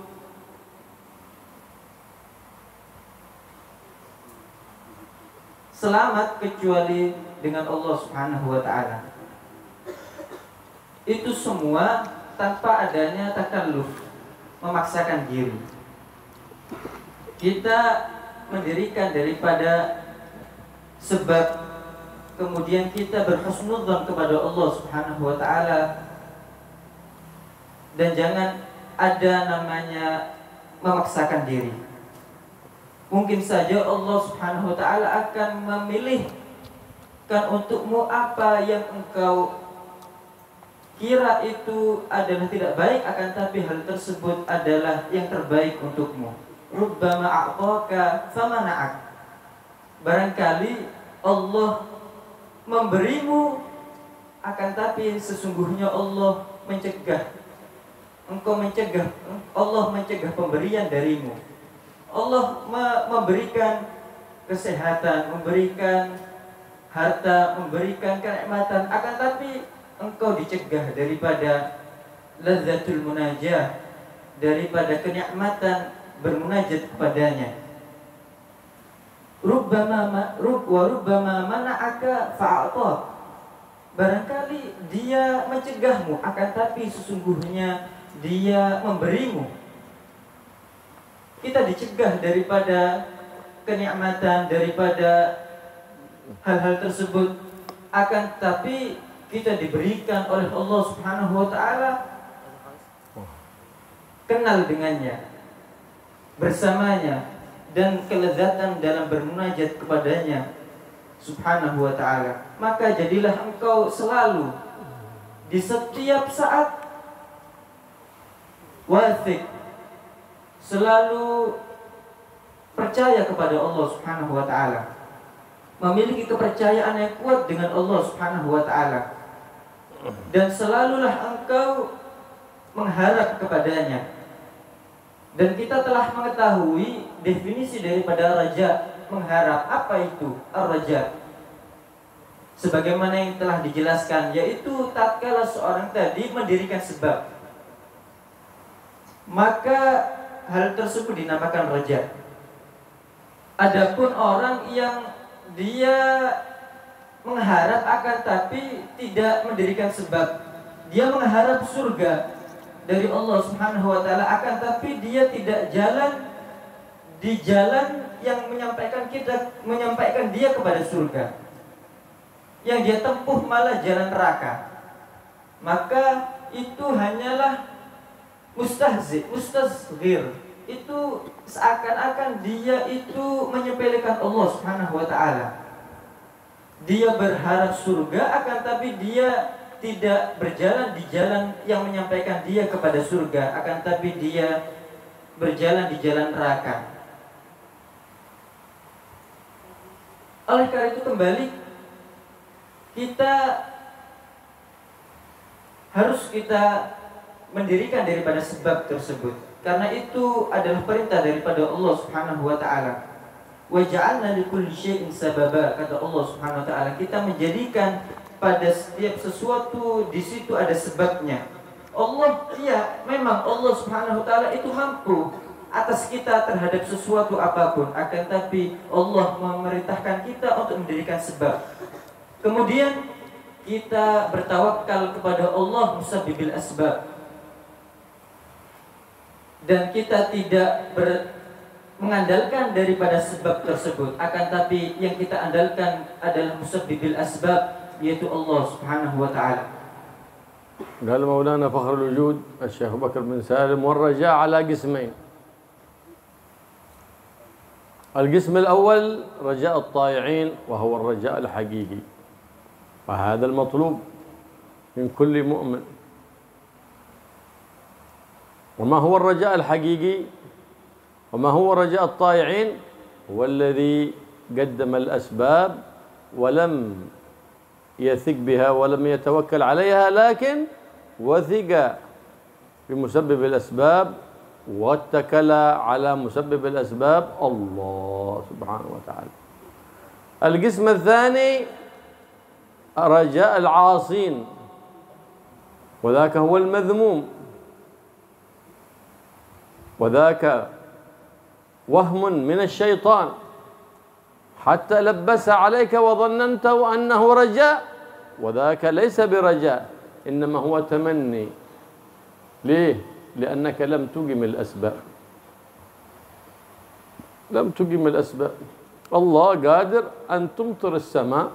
selamat kecuali dengan Allah Subhanahu wa taala. Itu semua tanpa adanya takalluf, memaksakan diri. Kita mendirikan daripada sebab, kemudian kita berhusnudzon kepada Allah Subhanahu wa taala, dan jangan ada namanya memaksakan diri. Mungkin saja Allah Subhanahu wa taala akan memilihkan untukmu apa yang engkau kira itu adalah tidak baik, akan tapi hal tersebut adalah yang terbaik untukmu. Rubbama a'taka famana'ak. Barangkali Allah memberimu, akan tapi sesungguhnya Allah mencegah. Allah mencegah pemberian darimu. Allah memberikan kesehatan, memberikan harta, memberikan kenikmatan, akan tapi engkau dicegah daripada lazzatul munajah, daripada kenikmatan bermunajat kepadanya. Rubbama mana'aka fa'atak. Barangkali dia mencegahmu, akan tapi sesungguhnya dia memberimu. Kita dicegah daripada kenikmatan, daripada hal-hal tersebut, akan tapi kita diberikan oleh Allah Subhanahu wa taala, kenal dengannya, bersamanya, dan kelezatan dalam bermunajat kepadanya Subhanahu wa ta'ala. Maka jadilah engkau selalu di setiap saat wathiq, selalu percaya kepada Allah Subhanahu wa ta'ala, memiliki kepercayaan yang kuat dengan Allah Subhanahu wa ta'ala, dan selalulah engkau mengharap kepadanya. Dan kita telah mengetahui definisi daripada raja, mengharap. Apa itu ar-raja? Sebagaimana yang telah dijelaskan, yaitu tatkala seorang tadi mendirikan sebab, maka hal tersebut dinamakan raja. Adapun orang yang dia mengharap akan tapi tidak mendirikan sebab, dia mengharap surga dari Allah Subhanahu wa taala, akan tapi dia tidak jalan di jalan yang menyampaikan dia kepada surga. Yang dia tempuh malah jalan neraka. Maka itu hanyalah mustasghir. Itu seakan-akan dia itu menyepelekan Allah Subhanahu wa taala. Dia berharap surga, akan tapi dia tidak berjalan di jalan yang menyampaikan dia kepada surga, akan tapi dia berjalan di jalan neraka. Oleh karena itu kembali kita harus mendirikan daripada sebab tersebut, karena itu adalah perintah daripada Allah Subhanahu wa taala. Wa ja'alna likulli syai'in sababa, kata Allah Subhanahu wa taala, kita menjadikan pada setiap sesuatu di situ ada sebabnya. Allah, ya memang Allah Subhanahu wa taala itu mampu atas kita terhadap sesuatu apapun, akan tapi Allah memerintahkan kita untuk mendirikan sebab. Kemudian kita bertawakal kepada Allah musabbibil asbab, dan kita tidak mengandalkan daripada sebab tersebut, akan tapi yang kita andalkan adalah musabbibil asbab, yaitu Allah Subhanahu wa ta'ala. قال مولانا فخر الوجود الشيخ بكر بن سالم: والرجاء على قسمين. القسم الأول رجاء الطائعين، وهو الرجاء الحقيقي، وهذا المطلوب من كل مؤمن. وما هو الرجاء الحقيقي وما هو رجاء الطائعين؟ هو الذي قدم الأسباب ولم يثق بها ولم يتوكل عليها، لكن وثق بمسبب الأسباب واتكل على مسبب الأسباب الله سبحانه وتعالى. القسم الثاني رجاء العاصين، وذاك هو المذموم، وذاك وهم من الشيطان حتى لبس عليك وظننت أنه رجاء، وذاك ليس برجاء، إنما هو تمني. ليه؟ لأنك لم تقم الأسباب. لم تقم الأسباب. الله قادر أن تمطر السماء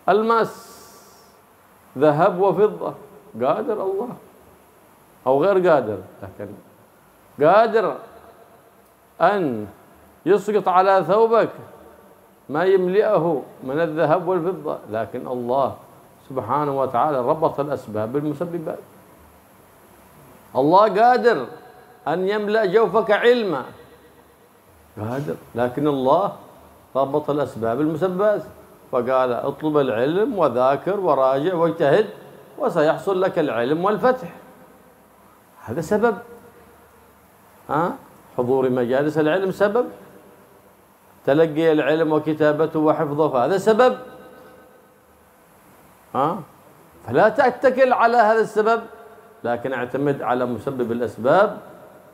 الماس ذهب وفضة، قادر الله، أو غير قادر، لكن قادر أن يسقط على ثوبك ما يملئه من الذهب والفضة، لكن الله سبحانه وتعالى ربط الأسباب بالمسببات. الله قادر أن يملأ جوفك علما، قادر، لكن الله ربط الأسباب بالمسببات، فقال اطلب العلم وذاكر وراجع واجتهد وسيحصل لك العلم والفتح. هذا سبب. حضور مجالس العلم سبب، تلقي العلم وكتابته وحفظه فهذا سبب. فلا تتكل على هذا السبب، لكن اعتمد على مسبب الأسباب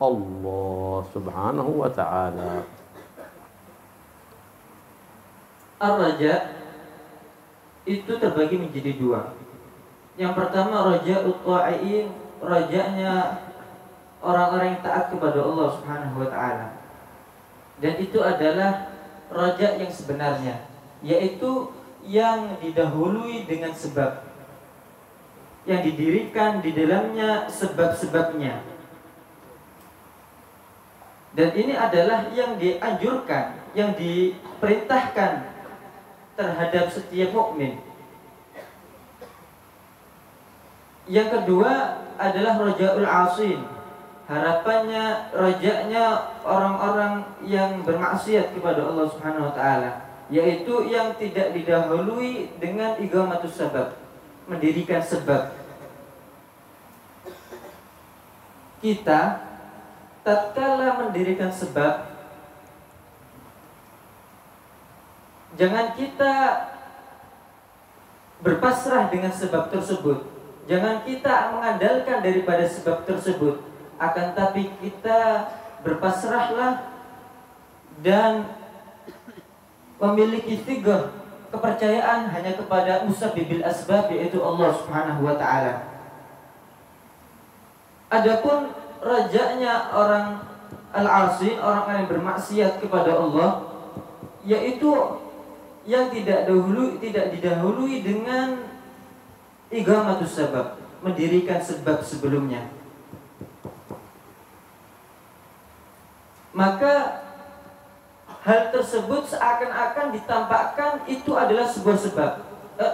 الله سبحانه وتعالى. Ar-raja itu terbagi menjadi dua. Yang pertama raja'ut ta'iin, rajanya orang-orang yang taat kepada Allah Subhanahu wa taala. Dan itu adalah raja yang sebenarnya, yaitu yang didahului dengan sebab, yang didirikan di dalamnya sebab-sebabnya. Dan ini adalah yang dianjurkan, yang diperintahkan terhadap setiap mukmin. Yang kedua adalah rajaul asin, harapannya, rajanya orang-orang yang bermaksiat kepada Allah Subhanahu wa taala, yaitu yang tidak didahului dengan iqamatus sabab, mendirikan sebab. Kita tatkala mendirikan sebab, jangan kita berpasrah dengan sebab tersebut. Jangan kita mengandalkan daripada sebab tersebut, akan tapi kita berpasrahlah dan memiliki figur kepercayaan hanya kepada musabbibil asbab, yaitu Allah Subhanahu wa taala. Adapun rajanya orang al-'asi, orang yang bermaksiat kepada Allah, yaitu yang tidak didahului dengan iqamatus sabab, mendirikan sebab sebelumnya. Maka hal tersebut seakan-akan ditampakkan itu adalah sebuah sebab,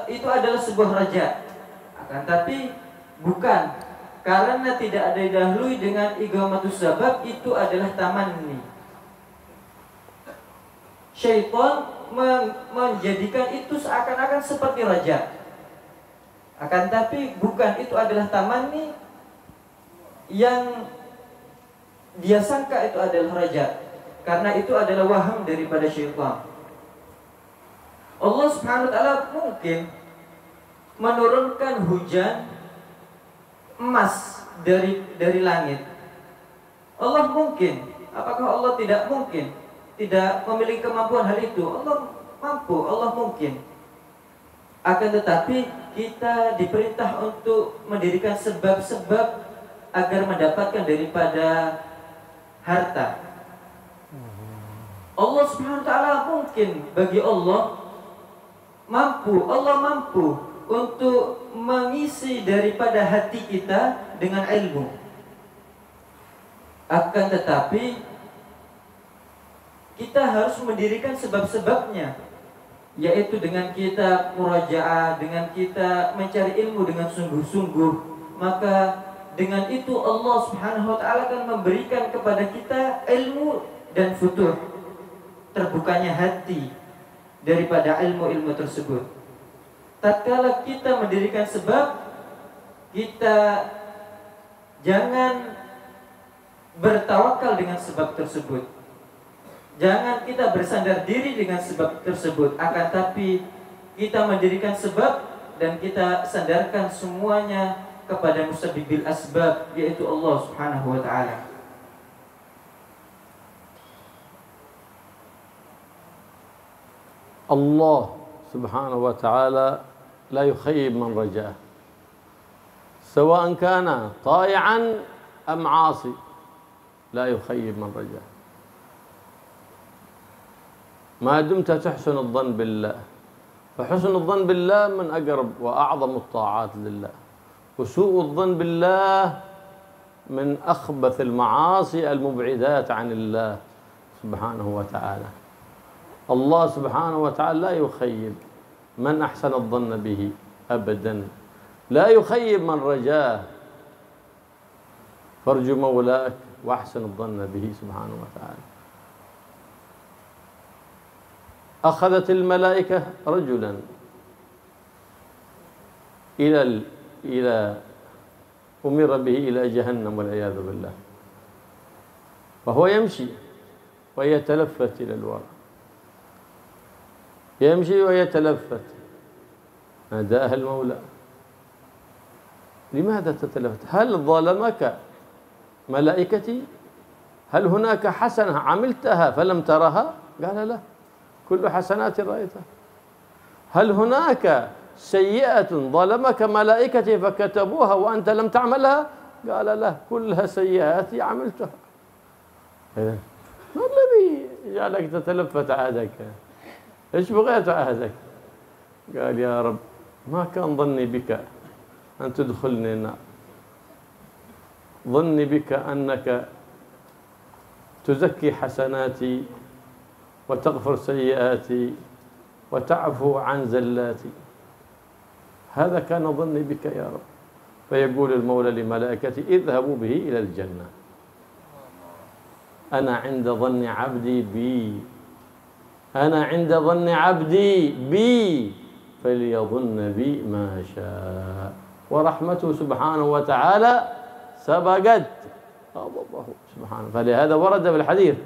itu adalah sebuah raja. Akan tapi bukan, karena tidak ada didahului dengan iqamatus sabab, itu adalah tamanni. Syaitan menjadikan itu seakan-akan seperti raja. Akan tapi bukan, itu adalah tamanni yang dia sangka itu adalah raja, karena itu adalah waham daripada syaitan. Allah Subhanahu wa taala mungkin menurunkan hujan emas dari langit. Allah mungkin, apakah Allah tidak mungkin? Tidak memiliki kemampuan hal itu. Allah mampu, Allah mungkin. Akan tetapi kita diperintah untuk mendirikan sebab-sebab agar mendapatkan daripada harta. Allah Subhanahu wa taala mungkin, bagi Allah mampu untuk mengisi daripada hati kita dengan ilmu. Akan tetapi kita harus mendirikan sebab-sebabnya, yaitu dengan kita murajaah, dengan kita mencari ilmu dengan sungguh-sungguh. Maka dengan itu Allah Subhanahu wa taala akan memberikan kepada kita ilmu dan futuh, terbukanya hati daripada ilmu-ilmu tersebut. Tatkala kita mendirikan sebab, kita jangan bertawakal dengan sebab tersebut. Jangan kita bersandar diri dengan sebab tersebut, akan tapi kita mendirikan sebab dan kita sandarkan semuanya kepada musabbibil asbab, yaitu Allah Subhanahu wa taala. Allah Subhanahu wa taala la yukhayyib man raja'ah, سواء كان طائعا أم عاصي، لا يخيب من رجاه. ما دمت تحسن الظن بالله. فحسن الظن بالله من أقرب وأعظم الطاعات لله، وسوء الظن بالله من أخبث المعاصي المبعدات عن الله سبحانه وتعالى. الله سبحانه وتعالى لا يخيب من أحسن الظن به أبدا، لا يخيب من رجاه. فارجو مولاك واحسن الظن به سبحانه وتعالى. أخذت الملائكة رجلا إلى أمر به إلى جهنم والعياذ بالله، وهو يمشي ويتلفت إلى الوراء، يمشي ويتلفت. ناداه المولى: لماذا تتلفت؟ هل ظلمك ملائكتي؟ هل هناك حسنة عملتها فلم ترها؟ قال: لا، كل حسنات رأيتها. هل هناك سيئة ظلمك ملائكتي فكتبوها وأنت لم تعملها؟ قال: لا، كلها سيئات عملتها. ما الذي جعلك تتلفت عهدك؟ ايش بغيت عهدك؟ قال: يا رب، ما كان ظني بك أن تدخلني النار، ظني بك أنك تزكي حسناتي وتغفر سيئاتي وتعفو عن زلاتي، هذا كان ظني بك يا رب. فيقول المولى لملائكته: اذهبوا به إلى الجنة، أنا عند ظن عبدي بي، أنا عند ظن عبدي بي فليظن بي ما شاء. ورحمته سبحانه وتعالى سبقت غضبه سبحانه. فلهذا ورد في الحديث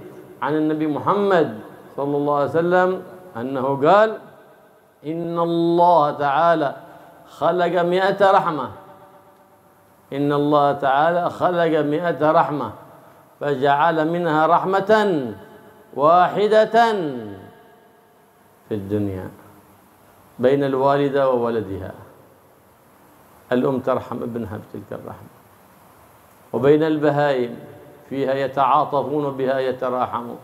عن النبي محمد صلى الله عليه وسلم أنه قال: إن الله تعالى خلق 100 رحمة، إن الله تعالى خلق 100 رحمة فجعل منها رحمة واحدة في الدنيا بين الوالدة وولدها، الأم ترحم ابنها بتلك الرحمة، وبين البهائم فيها يتعاطفون بها يتراحمون،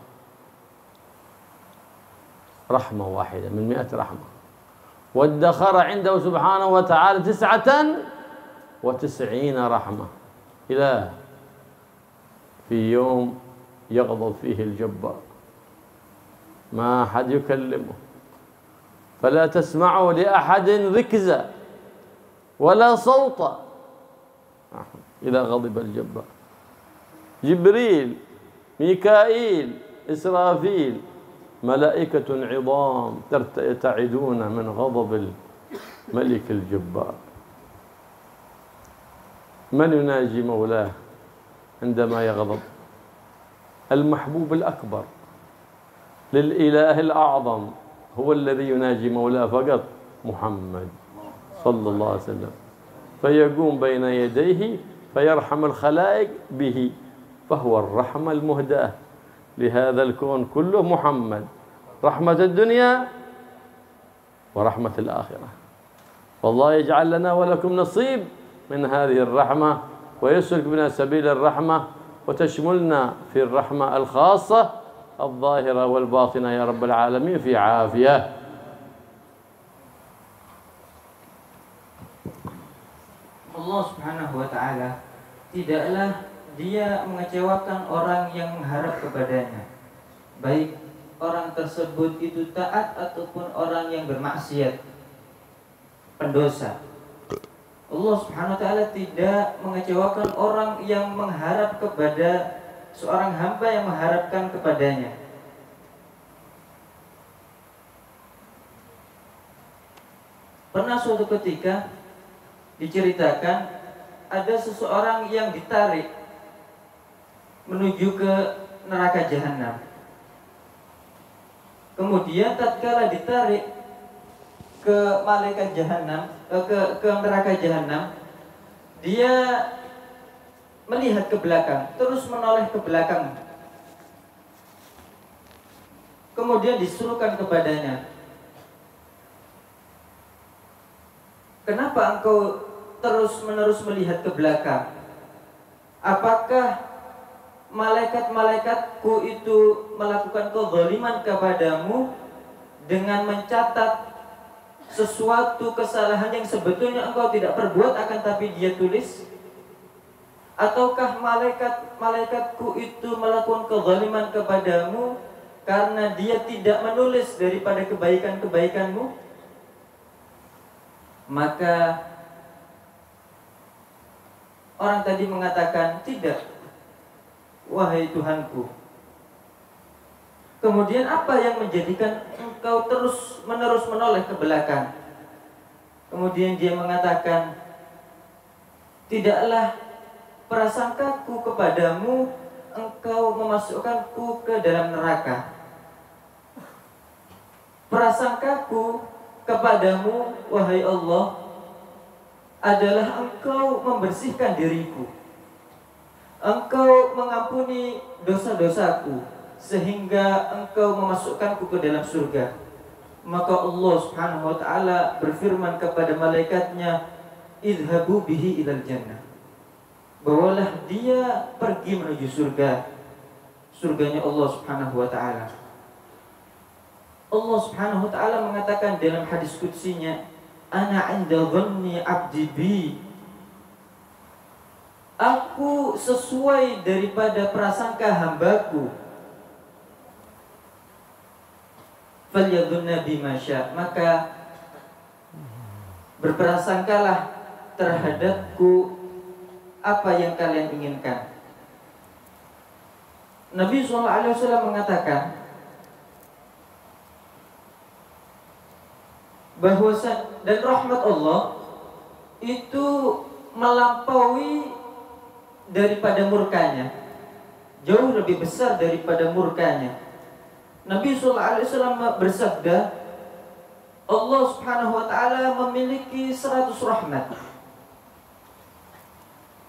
رحمة واحدة من 100 رحمة. وادخر عنده سبحانه وتعالى 99 رحمة إلى في يوم يغضب فيه الجبار ما أحد يكلمه، فلا تسمعوا لأحد ركزا ولا صوتا إذا غضب الجبار. جبريل، ميكائيل، إسرافيل، ملائكة عظام يرتعدون من غضب الملك الجبار. من يناجي مولاه عندما يغضب؟ المحبوب الأكبر للإله الأعظم هو الذي يناجي مولاه فقط، محمد صلى الله عليه وسلم، فيقوم بين يديه فيرحم الخلائق به، فهو الرحمة المهداة لهذا الكون كله، محمد رحمة الدنيا ورحمة الآخرة. والله يجعل لنا ولكم نصيب من هذه الرحمة ويسلك بنا سبيل الرحمة وتشملنا في الرحمة الخاصة الظاهرة والباطنة يا رب العالمين في عافية. Allah Subhanahu wa Ta'ala tidaklah Dia mengecewakan orang yang mengharap kepadanya, baik orang tersebut itu taat ataupun orang yang bermaksiat, pendosa. Allah Subhanahu wa Ta'ala tidak mengecewakan orang yang mengharap kepada seorang hamba yang mengharapkan kepadanya. Pernah suatu ketika diceritakan ada seseorang yang ditarik menuju ke neraka jahanam. Kemudian tatkala ditarik ke malaikat jahanam, ke neraka jahanam, dia melihat ke belakang, terus menoleh ke belakang. Kemudian disuruhkan kepadanya, kenapa engkau terus-menerus melihat ke belakang? Apakah malaikat-malaikatku itu melakukan kezaliman kepadamu dengan mencatat sesuatu kesalahan yang sebetulnya engkau tidak perbuat akan tapi dia tulis? Ataukah malaikatku itu melakukan kezaliman kepadamu karena dia tidak menulis daripada kebaikan-kebaikanmu? Maka orang tadi mengatakan, tidak, wahai Tuhanku. Kemudian apa yang menjadikan engkau terus menerus menoleh ke belakang? Kemudian dia mengatakan, tidaklah prasangkaku kepadamu engkau memasukkanku ke dalam neraka. Prasangkaku kepadamu, wahai Allah, adalah engkau membersihkan diriku. Engkau mengampuni dosa-dosaku sehingga engkau memasukkanku ke dalam surga. Maka Allah Subhanahu wa ta'ala berfirman kepada malaikatnya, idhabu bihi ilal jannah, bawalah dia pergi menuju surga, surganya Allah Subhanahu wa ta'ala. Allah Subhanahu wa ta'ala mengatakan dalam hadis qudsinya, ana 'inda dhanni 'abdi bi, aku sesuai daripada prasangka hambaku. Falyadhunna bima syaa, maka berprasangkalah terhadapku apa yang kalian inginkan. Nabi SAW mengatakan bahwa dan rahmat Allah itu melampaui daripada murkanya, jauh lebih besar daripada murkanya. Nabi SAW bersabda, Allah Subhanahu wa ta'ala memiliki 100 rahmat.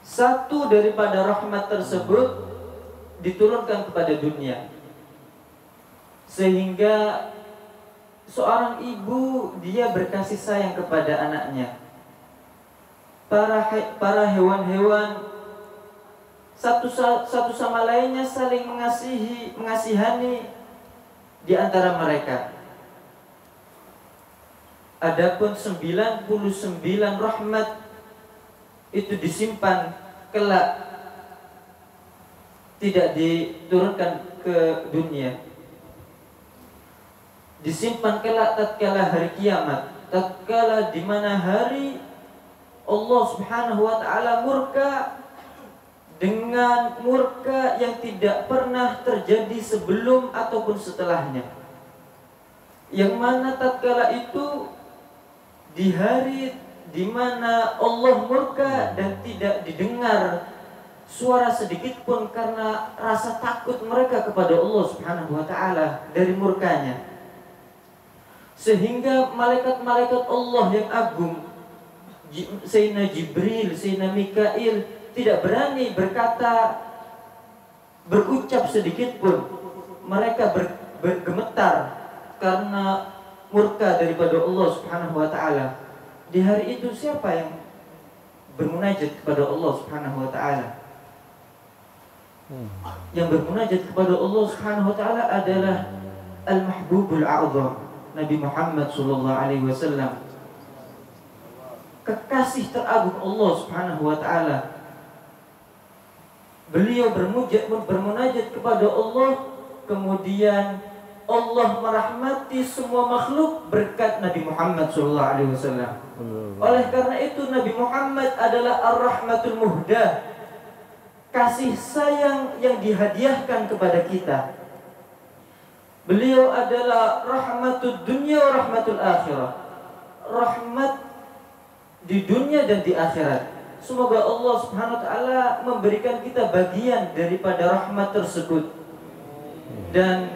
Satu daripada rahmat tersebut diturunkan kepada dunia, sehingga seorang ibu dia berkasih sayang kepada anaknya. Para hewan-hewan satu sama lainnya saling mengasihani di antara mereka. Adapun 99 rahmat itu disimpan kelak, tidak diturunkan ke dunia. Disimpan kelak tatkala hari kiamat, tatkala di mana hari Allah Subhanahu wa ta'ala murka dengan murka yang tidak pernah terjadi sebelum ataupun setelahnya. Yang mana tatkala itu di hari di mana Allah murka dan tidak didengar suara sedikit pun karena rasa takut mereka kepada Allah Subhanahu wa ta'ala dari murkanya. Sehingga malaikat-malaikat Allah yang agung, Sayyidina Jibril, Sayyidina Mikail, tidak berani berkata, berucap sedikit pun. Mereka bergemetar karena murka daripada Allah Subhanahu wa ta'ala. Di hari itu siapa yang bermunajat kepada Allah Subhanahu wa ta'ala? Yang bermunajat kepada Allah Subhanahu wa ta'ala adalah Al-Mahbubul A'zam, Nabi Muhammad sallallahu alaihi wasallam, kekasih teragung Allah Subhanahu wa ta'ala. Beliau bermunajat kepada Allah, kemudian Allah merahmati semua makhluk berkat Nabi Muhammad SAW. Oleh karena itu Nabi Muhammad adalah Ar-Rahmatul Muhdah, kasih sayang yang dihadiahkan kepada kita. Beliau adalah rahmatud dunya wa rahmatul akhirah, rahmat di dunia dan di akhirat. Semoga Allah Subhanahu wa ta'ala memberikan kita bagian daripada rahmat tersebut, dan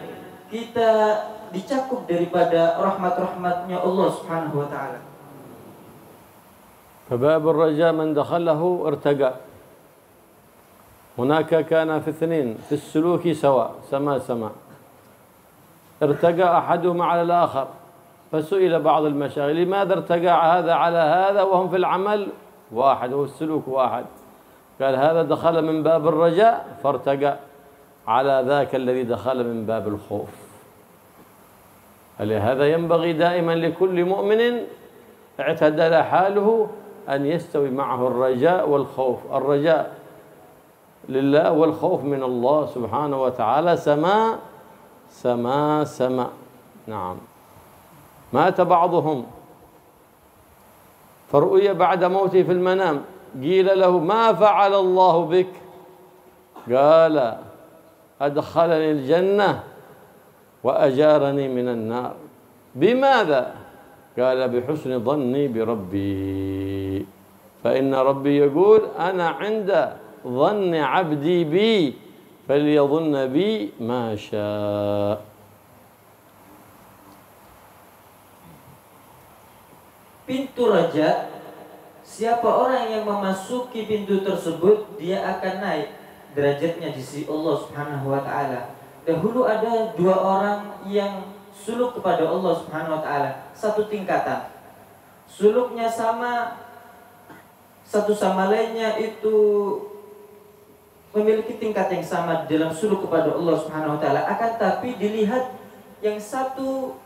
kita dicakup daripada rahmat-rahmatnya Allah Subhanahu wa ta'ala. فباب الرجاء من دخله ارتقى. هناك كان في اثنين في السلوك سواء سما ارتقى أحدهما على الآخر، فسئل بعض المشايخ لماذا ارتقى هذا على هذا وهم في العمل واحد والسلوك واحد؟ قال هذا دخل من باب الرجاء فارتقى على ذاك الذي دخل من باب الخوف. لهذا ينبغي دائما لكل مؤمن اعتدل حاله أن يستوي معه الرجاء والخوف. الرجاء لله والخوف من الله سبحانه وتعالى سماء. نعم. مات بعضهم فرؤي بعد موته في المنام، قيل له ما فعل الله بك؟ قال أدخلني الجنة وأجارني من النار. بماذا؟ قال بحسن ظني بربي، فإن ربي يقول أنا عند ظن عبدي بي فليظن بي ما شاء. Pintu raja, siapa orang yang memasuki pintu tersebut, dia akan naik derajatnya di sisi Allah Subhanahu wa taala. Dahulu ada dua orang yang suluk kepada Allah Subhanahu wa taala, satu tingkatan. Suluknya sama, satu sama lainnya itu memiliki tingkat yang sama dalam suluk kepada Allah Subhanahu wa taala. Akan tapi dilihat yang satu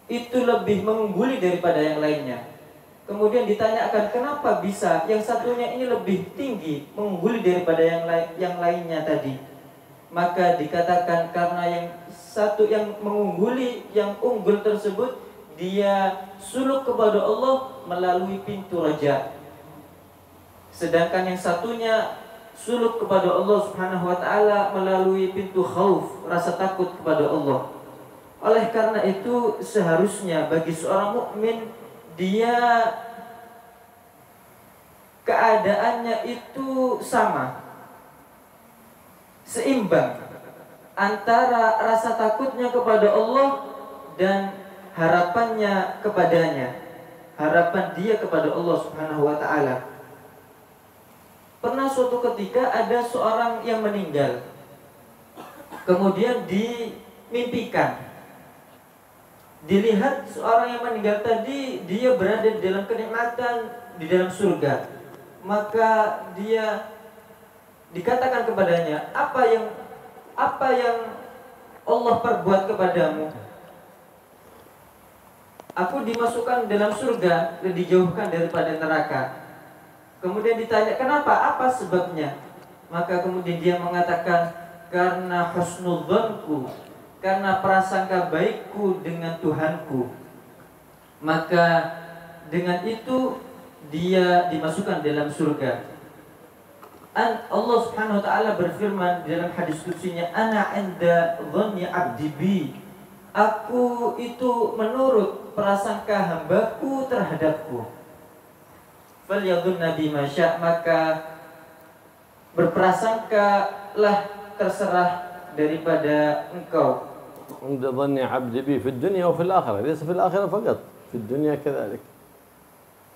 itu lebih mengungguli daripada yang lainnya. Kemudian ditanyakan kenapa bisa yang satunya ini lebih tinggi mengungguli daripada yang lainnya tadi. Maka dikatakan karena yang satu yang mengungguli, yang unggul tersebut, dia suluk kepada Allah melalui pintu raja. Sedangkan yang satunya suluk kepada Allah Subhanahu wa taala melalui pintu khauf, rasa takut kepada Allah. Oleh karena itu seharusnya bagi seorang mukmin dia keadaannya itu sama, seimbang antara rasa takutnya kepada Allah dan harapannya kepadanya, harapan dia kepada Allah Subhanahu wa taala. Pernah suatu ketika ada seorang yang meninggal, kemudian dimimpikan, dilihat seorang yang meninggal tadi dia berada di dalam kenikmatan, di dalam surga. Maka dia dikatakan kepadanya, apa yang Allah perbuat kepadamu? Aku dimasukkan dalam surga dan dijauhkan daripada neraka. Kemudian ditanya, kenapa? Apa sebabnya? Maka kemudian dia mengatakan, karena husnudzanku, karena prasangka baikku dengan Tuhanku. Maka dengan itu dia dimasukkan dalam surga. Allah Subhanahu wa taala berfirman dalam hadis qudsinya, ana 'inda dhanni 'abdi bi. Aku itu menurut prasangka hambaku terhadapku. Falyadhunna bima sya', maka berprasangkalah terserah daripada engkau. عند ظن عبد بي في الدنيا وفي الآخرة، ليس في الآخرة فقط، في الدنيا كذلك.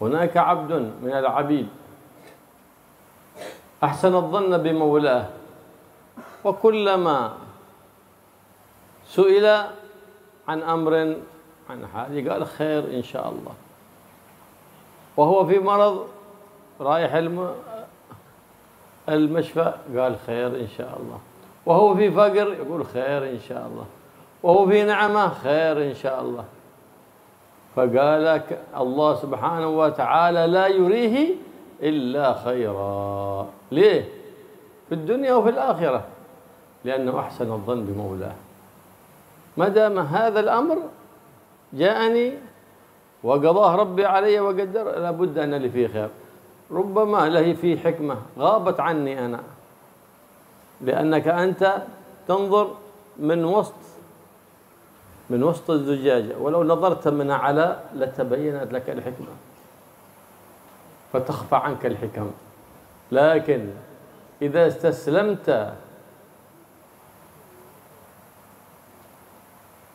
هناك عبد من العبيد أحسن الظن بمولاه، وكلما سئل عن أمر عن حاله قال خير إن شاء الله، وهو في مرض رايح المشفى قال خير إن شاء الله، وهو في فقر يقول خير إن شاء الله، وهو في نعمة خير إن شاء الله. فقال الله سبحانه وتعالى لا يريه إلا خيرا. ليه؟ في الدنيا وفي الآخرة، لأنه أحسن الظن بمولاه. ما دام هذا الأمر جاءني وقضاه ربي علي وقدر، لابد أن لي فيه خير. ربما له فيه حكمة غابت عني أنا، لأنك أنت تنظر من وسط الزجاجة، ولو نظرت من أعلى لتبينت لك الحكمة فتخفى عنك الحكم. لكن إذا استسلمت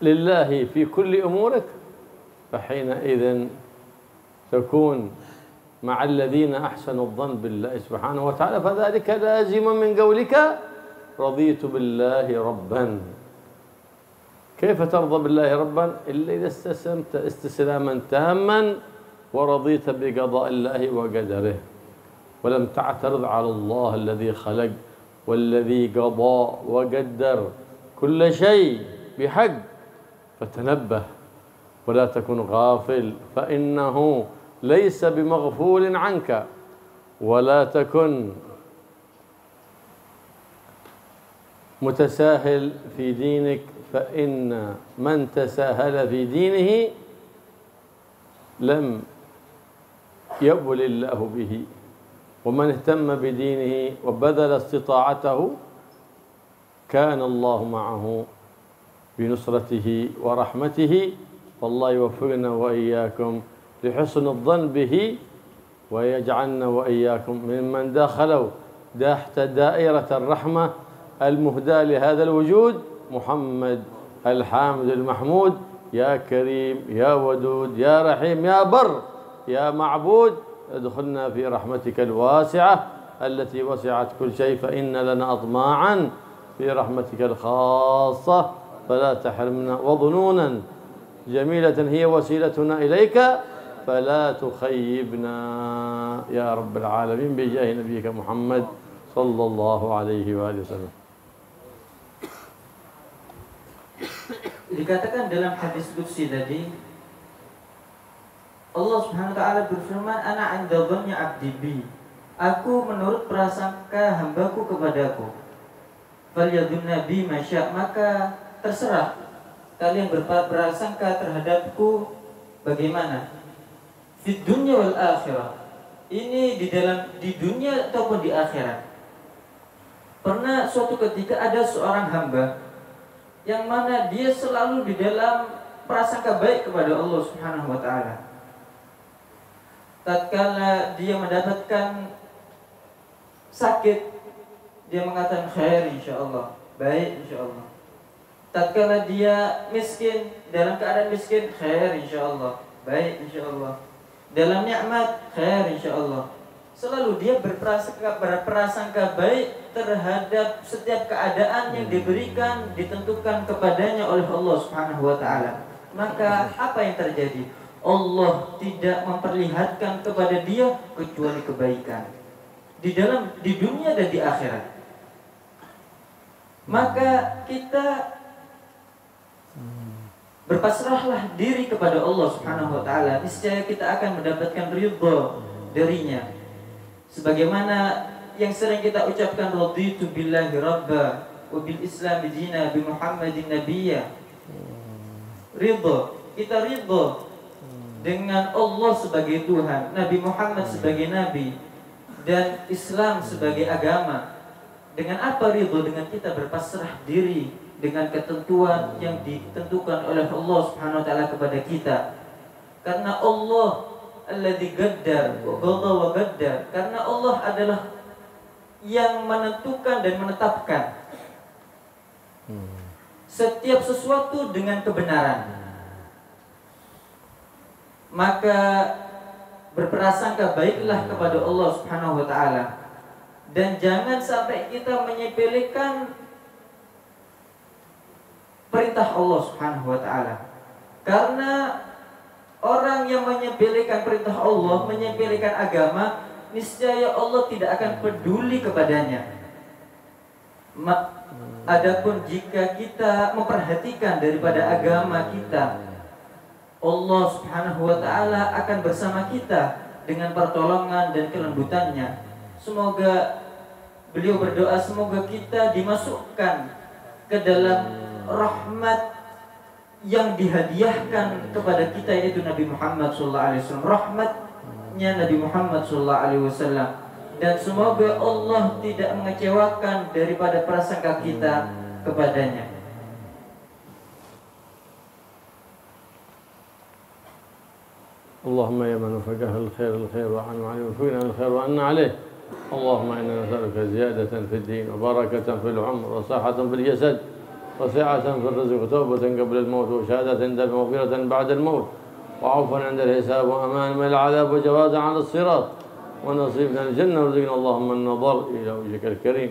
لله في كل أمورك فحينئذ تكون مع الذين أحسنوا الظن بالله سبحانه وتعالى، فذلك لازم من قولك رضيت بالله ربا. كيف ترضى بالله ربا؟ إلا إذا استسلمت استسلاما تاما ورضيت بقضاء الله وقدره، ولم تعترض على الله الذي خلق والذي قضى وقدر كل شيء بحق، فتنبه ولا تكن غافل، فإنه ليس بمغفول عنك. ولا تكن متساهل في دينك، فإن من تساهل في دينه لم يبل الله به، ومن اهتم بدينه وبذل استطاعته كان الله معه بنصرته ورحمته. فالله يوفقنا وإياكم لحسن الظن به، ويجعلنا وإياكم ممن دخلوا تحت دائرة الرحمة المهداة لهذا الوجود، محمد الحامد المحمود. يا كريم يا ودود يا رحيم يا بر يا معبود، ادخلنا في رحمتك الواسعة التي وسعت كل شيء، فإن لنا أطماعا في رحمتك الخاصة، فلا تحرمنا، وظنونا جميلة هي وسيلتنا إليك، فلا تخيبنا يا رب العالمين، بجاه نبيك محمد صلى الله عليه وآله وسلم. Dikatakan dalam hadis qudsi tadi, Allah Subhanahu wa taala berfirman, "Ana 'inda dhanni 'abdi bi." Aku menurut prasangka hambaku kepadaku. Falyadhunna bi ma syaa, maka terserah kalian berprasangka terhadapku bagaimana. Fid dunya wal akhirah. Ini di dunia ataupun di akhirat. Pernah suatu ketika ada seorang hamba yang mana dia selalu di dalam prasangka baik kepada Allah Subhanahu wa taala. Tatkala dia mendapatkan sakit, dia mengatakan khair insyaallah, baik insyaallah. Tatkala dia miskin, dalam keadaan miskin, khair insyaallah, baik insyaallah. Dalam nikmat, khair insyaallah. Selalu dia berprasangka baik terhadap setiap keadaan yang diberikan, ditentukan kepadanya oleh Allah Subhanahu wa taala. Maka apa yang terjadi? Allah tidak memperlihatkan kepada dia kecuali kebaikan di dunia dan di akhirat. Maka kita berpasrahlah diri kepada Allah Subhanahu wa taala, niscaya kita akan mendapatkan ridha darinya. Sebagaimana yang sering kita ucapkan, raditu billahi rabba wa bil islam dina bi Muhammadin nabiyya. Ridha, kita ridha dengan Allah sebagai Tuhan, Nabi Muhammad sebagai nabi, dan Islam sebagai agama. Dengan apa ridha? Dengan kita berpasrah diri dengan ketentuan yang ditentukan oleh Allah Subhanahu wa taala kepada kita. Karena Allah alladzi gaddar wa qadha wa gaddar, karena Allah adalah yang menentukan dan menetapkan setiap sesuatu dengan kebenaran. Maka berprasangka baiklah kepada Allah Subhanahu wa taala, dan jangan sampai kita menyepelekan perintah Allah Subhanahu wa taala. Karena orang yang menyepelekan perintah Allah, menyepelekan agama, niscaya Allah tidak akan peduli kepadanya. Adapun jika kita memperhatikan daripada agama kita, Allah Subhanahu wa taala akan bersama kita dengan pertolongan dan kelembutannya. Semoga beliau berdoa, semoga kita dimasukkan ke dalam rahmat yang dihadiahkan kepada kita, yaitu Nabi Muhammad SAW. Rahmatnya Nabi Muhammad SAW. Dan semoga Allah tidak mengecewakan daripada prasangka kita kepadanya. اللهم يا من وفقه الخير وعن عليه وفقنا الخير وعنا عليه. اللهم إنا نسألك زيادة في الدين وبركة في العمر وصحة في الجسد وسعة في الرزق وتوبة قبل الموت وشهادة عند المغفرة بعد الموت وعفوا عند الحساب وأمان من العذاب وجوازا على الصراط ونصيبنا الجنة ورزقنا اللهم النظر إلى وجهك الكريم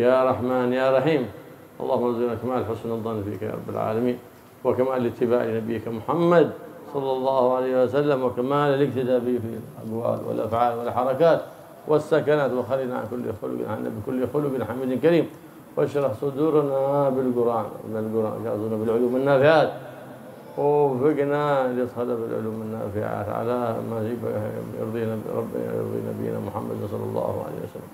يا رحمن يا رحيم. اللهم ارزقنا كمال حسن الظن فيك يا رب العالمين، وكمال اتباع نبيك محمد صلى الله عليه وسلم، وكمال الاقتداء به في الأقوال والأفعال والحركات والسكنات، وخلنا عن كل خلق بكل خلق حميد كريم، واشرح صدورنا بالقرآن بالعلوم النافعات، ووفقنا ليدخل بالعلوم النافعة على ما يرضي نبينا محمد صلى الله عليه وسلم،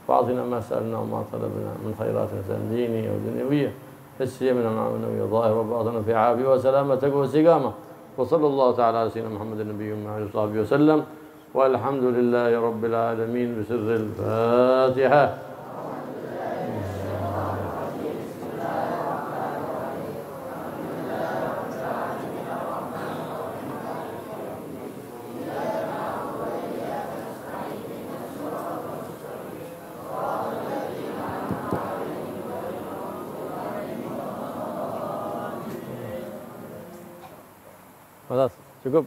وأعطنا ما سألنا وما طلبنا من خيرات دينية ودنيوية، السيمنا مع النبي الظاهر وباطنا في عافية وسلامتك واستقامة. وصلى الله تعالى على سيدنا محمد النبي وعلى آله وصحبه وسلم، والحمد لله رب العالمين بسر الفاتحة. خلاص cukup.